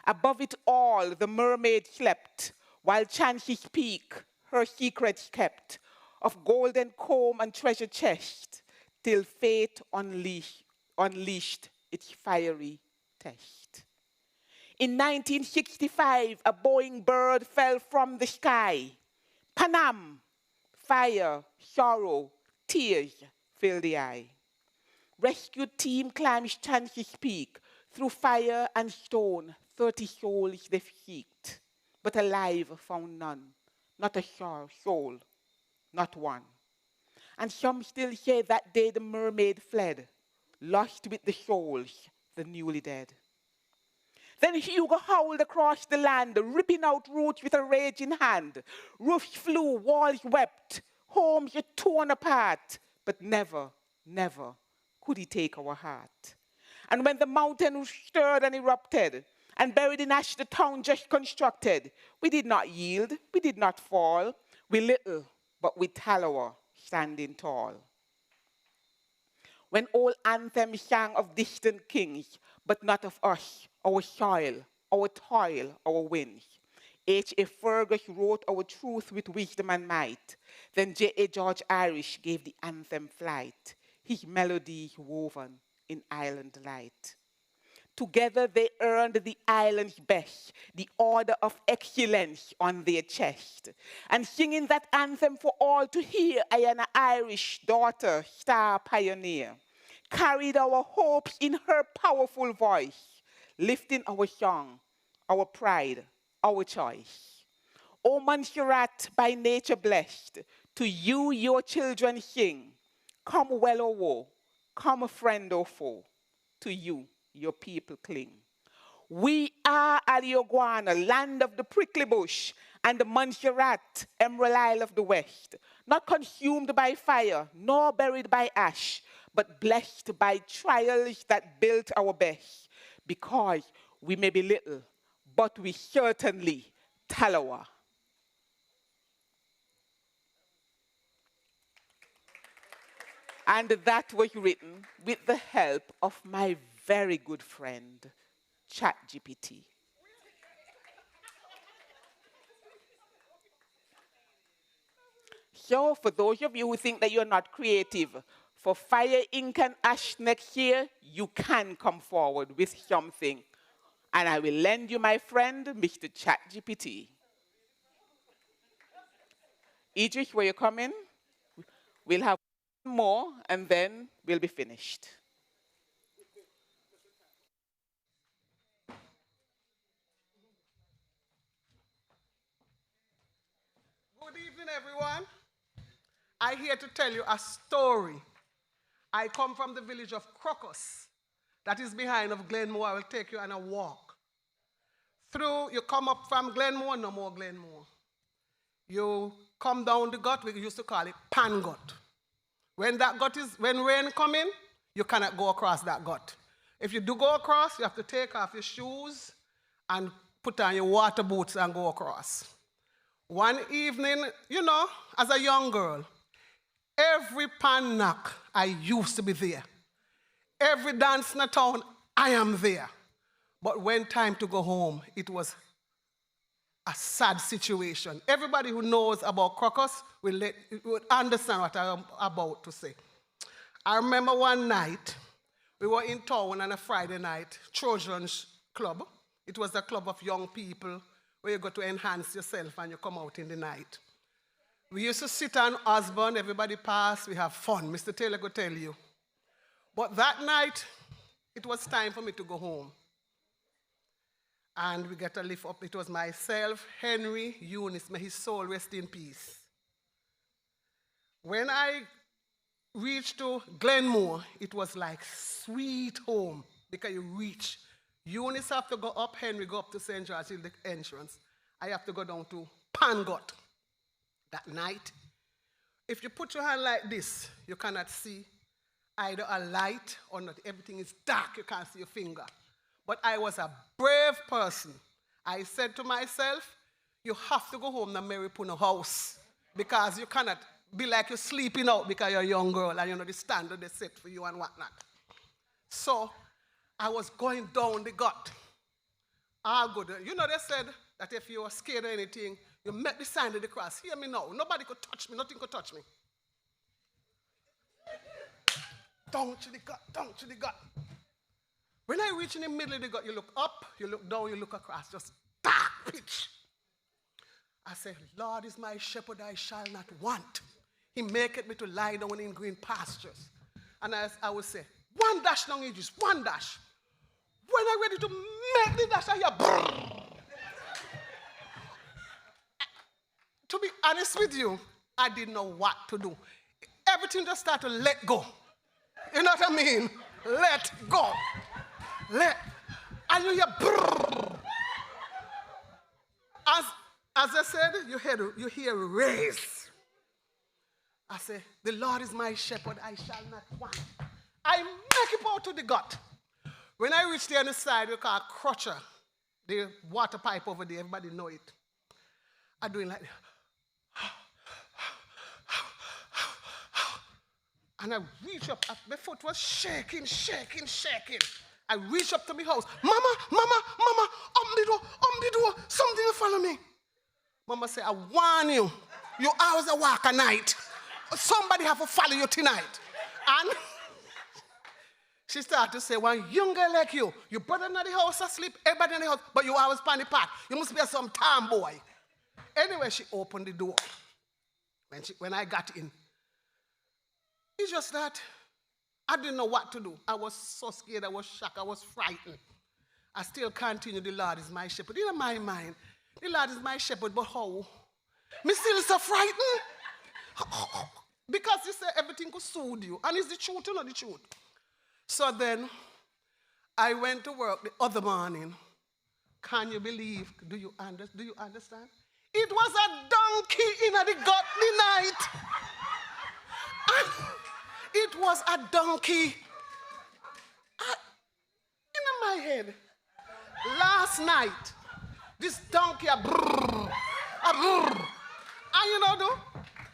Above it all, the mermaid slept, while Chancy's peak her secrets kept, of golden comb and treasure chest, till fate unleashed its fiery test. In 1965, a Boeing bird fell from the sky. Panam, fire, sorrow, tears filled the eye. Rescue team climbs Chancy's peak, through fire and stone, 30 souls they seeked, but alive found none, not a soul, not one. And some still say that day the mermaid fled, lost with the souls, the newly dead. Then Hugo howled across the land, ripping out roots with a raging hand. Roofs flew, walls wept, homes were torn apart, but never, never could he take our heart. And when the mountain stirred and erupted, and buried in ash the town just constructed, we did not yield, we did not fall. We little, but we Tallower, standing tall. When old anthems sang of distant kings, but not of us, our soil, our toil, our winds. H.A. Fergus wrote our truth with wisdom and might. Then J.A. George Irish gave the anthem flight, his melody woven in island light. Together they earned the island's best, the order of excellence on their chest. And singing that anthem for all to hear, I am an Irish daughter, star pioneer, carried our hopes in her powerful voice, lifting our song, our pride, our choice. O Montserrat, by nature blessed, to you your children sing, come well or woe, come a friend or foe, to you your people cling. We are Alliougana, land of the prickly bush, and the Montserrat, emerald isle of the west, not consumed by fire, nor buried by ash, but blessed by trials that built our best, because we may be little, but we certainly Tallower. And that was written with the help of my very good friend, ChatGPT. So for those of you who think that you're not creative, for Fire, Ink and Ash next year, you can come forward with something. And I will lend you my friend, Mr. ChatGPT. Idris, where you coming? We'll have more and then we'll be finished. Good evening, everyone. I'm here to tell you a story. I come from the village of Crocus, that is behind of Glenmore. I will take you on a walk. You come up from Glenmore, no more Glenmore. You come down the gut, we used to call it pan gut. When rain come in, you cannot go across that gut. If you do go across, you have to take off your shoes and put on your water boots and go across. One evening, as a young girl, every pan knock, I used to be there. Every dance in the town, I am there. But when time to go home, it was a sad situation. Everybody who knows about Crocus will understand what I'm about to say. I remember one night, we were in town on a Friday night, children's club. It was a club of young people where you go to enhance yourself and you come out in the night. We used to sit on Osborne, everybody pass, we have fun. Mr. Taylor could tell you. But that night, it was time for me to go home. And we get a lift up. It was myself, Henry, Eunice, may his soul rest in peace. When I reached to Glenmore, it was like sweet home because you reach. Eunice have to go up, Henry go up to St. George in the entrance. I have to go down to Pangot. That night, if you put your hand like this, you cannot see either a light or not. Everything is dark, you can't see your finger. But I was a brave person. I said to myself, you have to go home to Mary Puno house because you cannot be like you're sleeping out because you're a young girl and the standard they set for you and whatnot. So I was going down the gut. Good. They said that if you were scared of anything, you met the sign of the cross. Hear me now. Nobody could touch me. Nothing could touch me. Down to the gut, down to the gut. When I reach in the middle of the gut, you look up, you look down, you look across, just dark pitch. I say, Lord is my shepherd, I shall not want. He maketh me to lie down in green pastures. And I will say, one dash long ages, one dash. When I'm ready to make the dash, I hear brrr. To be honest with you, I didn't know what to do. Everything just started to let go. You know what I mean? let go. And you hear brrr. As I said, you hear raise. I say, the Lord is my shepherd, I shall not want. I make it out to the gut. When I reach there on the side, we call crutcher, the water pipe over there, everybody know it. I do it like that. And I reach up, my foot was shaking. I reach up to my house. Mama, open the door, something will follow me. Mama said, I warn you, you always a walk a night. Somebody have to follow you tonight. And she started to say, one young girl like you brother in the house asleep, everybody in the house, but you always pan the pot. You must be some tomboy. Anyway, she opened the door. When I got in, it's just that I didn't know what to do. I was so scared, I was shocked, I was frightened. I still continue, the Lord is my shepherd. In my mind, the Lord is my shepherd, but how? Me still so frightened. Because you say everything could soothe you. And it's the truth or not the truth. So then, I went to work the other morning. Can you believe? Do you understand? It was a donkey in the gut the night. And it was a donkey. In my head. Last night, this donkey, and you know, though,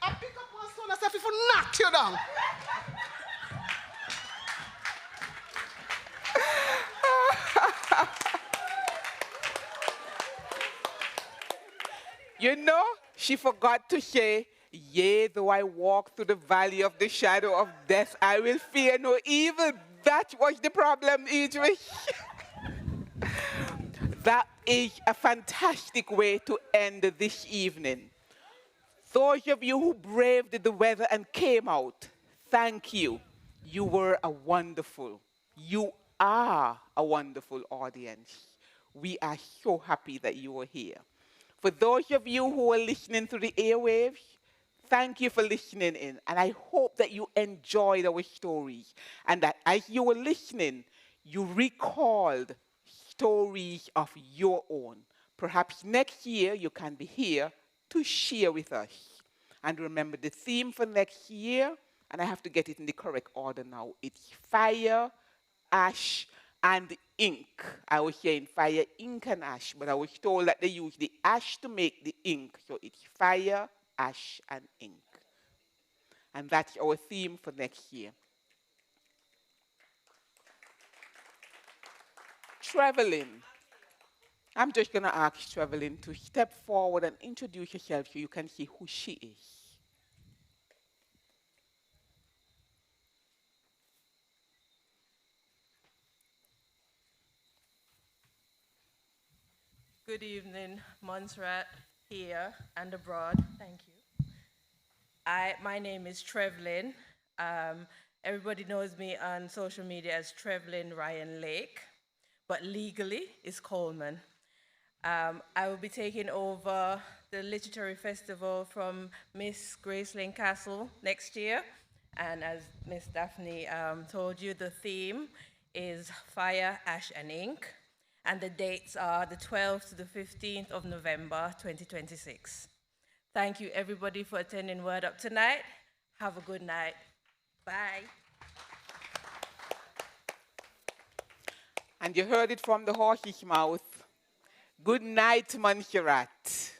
I pick up one stone and say, if you knock you down. You know, she forgot to say, yea, though I walk through the valley of the shadow of death, I will fear no evil. That was the problem, Idris. That is a fantastic way to end this evening. Those of you who braved the weather and came out, thank you. You were you are a wonderful audience. We are so happy that you are here. For those of you who are listening through the airwaves, thank you for listening in. And I hope that you enjoyed our stories and that as you were listening, you recalled stories of your own. Perhaps next year you can be here to share with us. And remember the theme for next year, and I have to get it in the correct order now. It's fire, ash, and ink. I was saying fire, ink, and ash, but I was told that they use the ash to make the ink. So it's fire, ash, and ink. And that's our theme for next year. Traveling. I'm just going to ask Traveling to step forward and introduce yourself so you can see who she is. Good evening, Montserrat here and abroad. Thank you. My name is Trevlyn. Everybody knows me on social media as Trevlyn Ryan Lake, but legally it's Coleman. I will be taking over the Literary Festival from Miss Gracelyn Castle next year. And as Miss Daphne told you, the theme is Fire, Ash, and Ink. And the dates are the 12th to the 15th of November, 2026. Thank you, everybody, for attending Word Up tonight. Have a good night. Bye. And you heard it from the horse's mouth. Good night, Montserrat.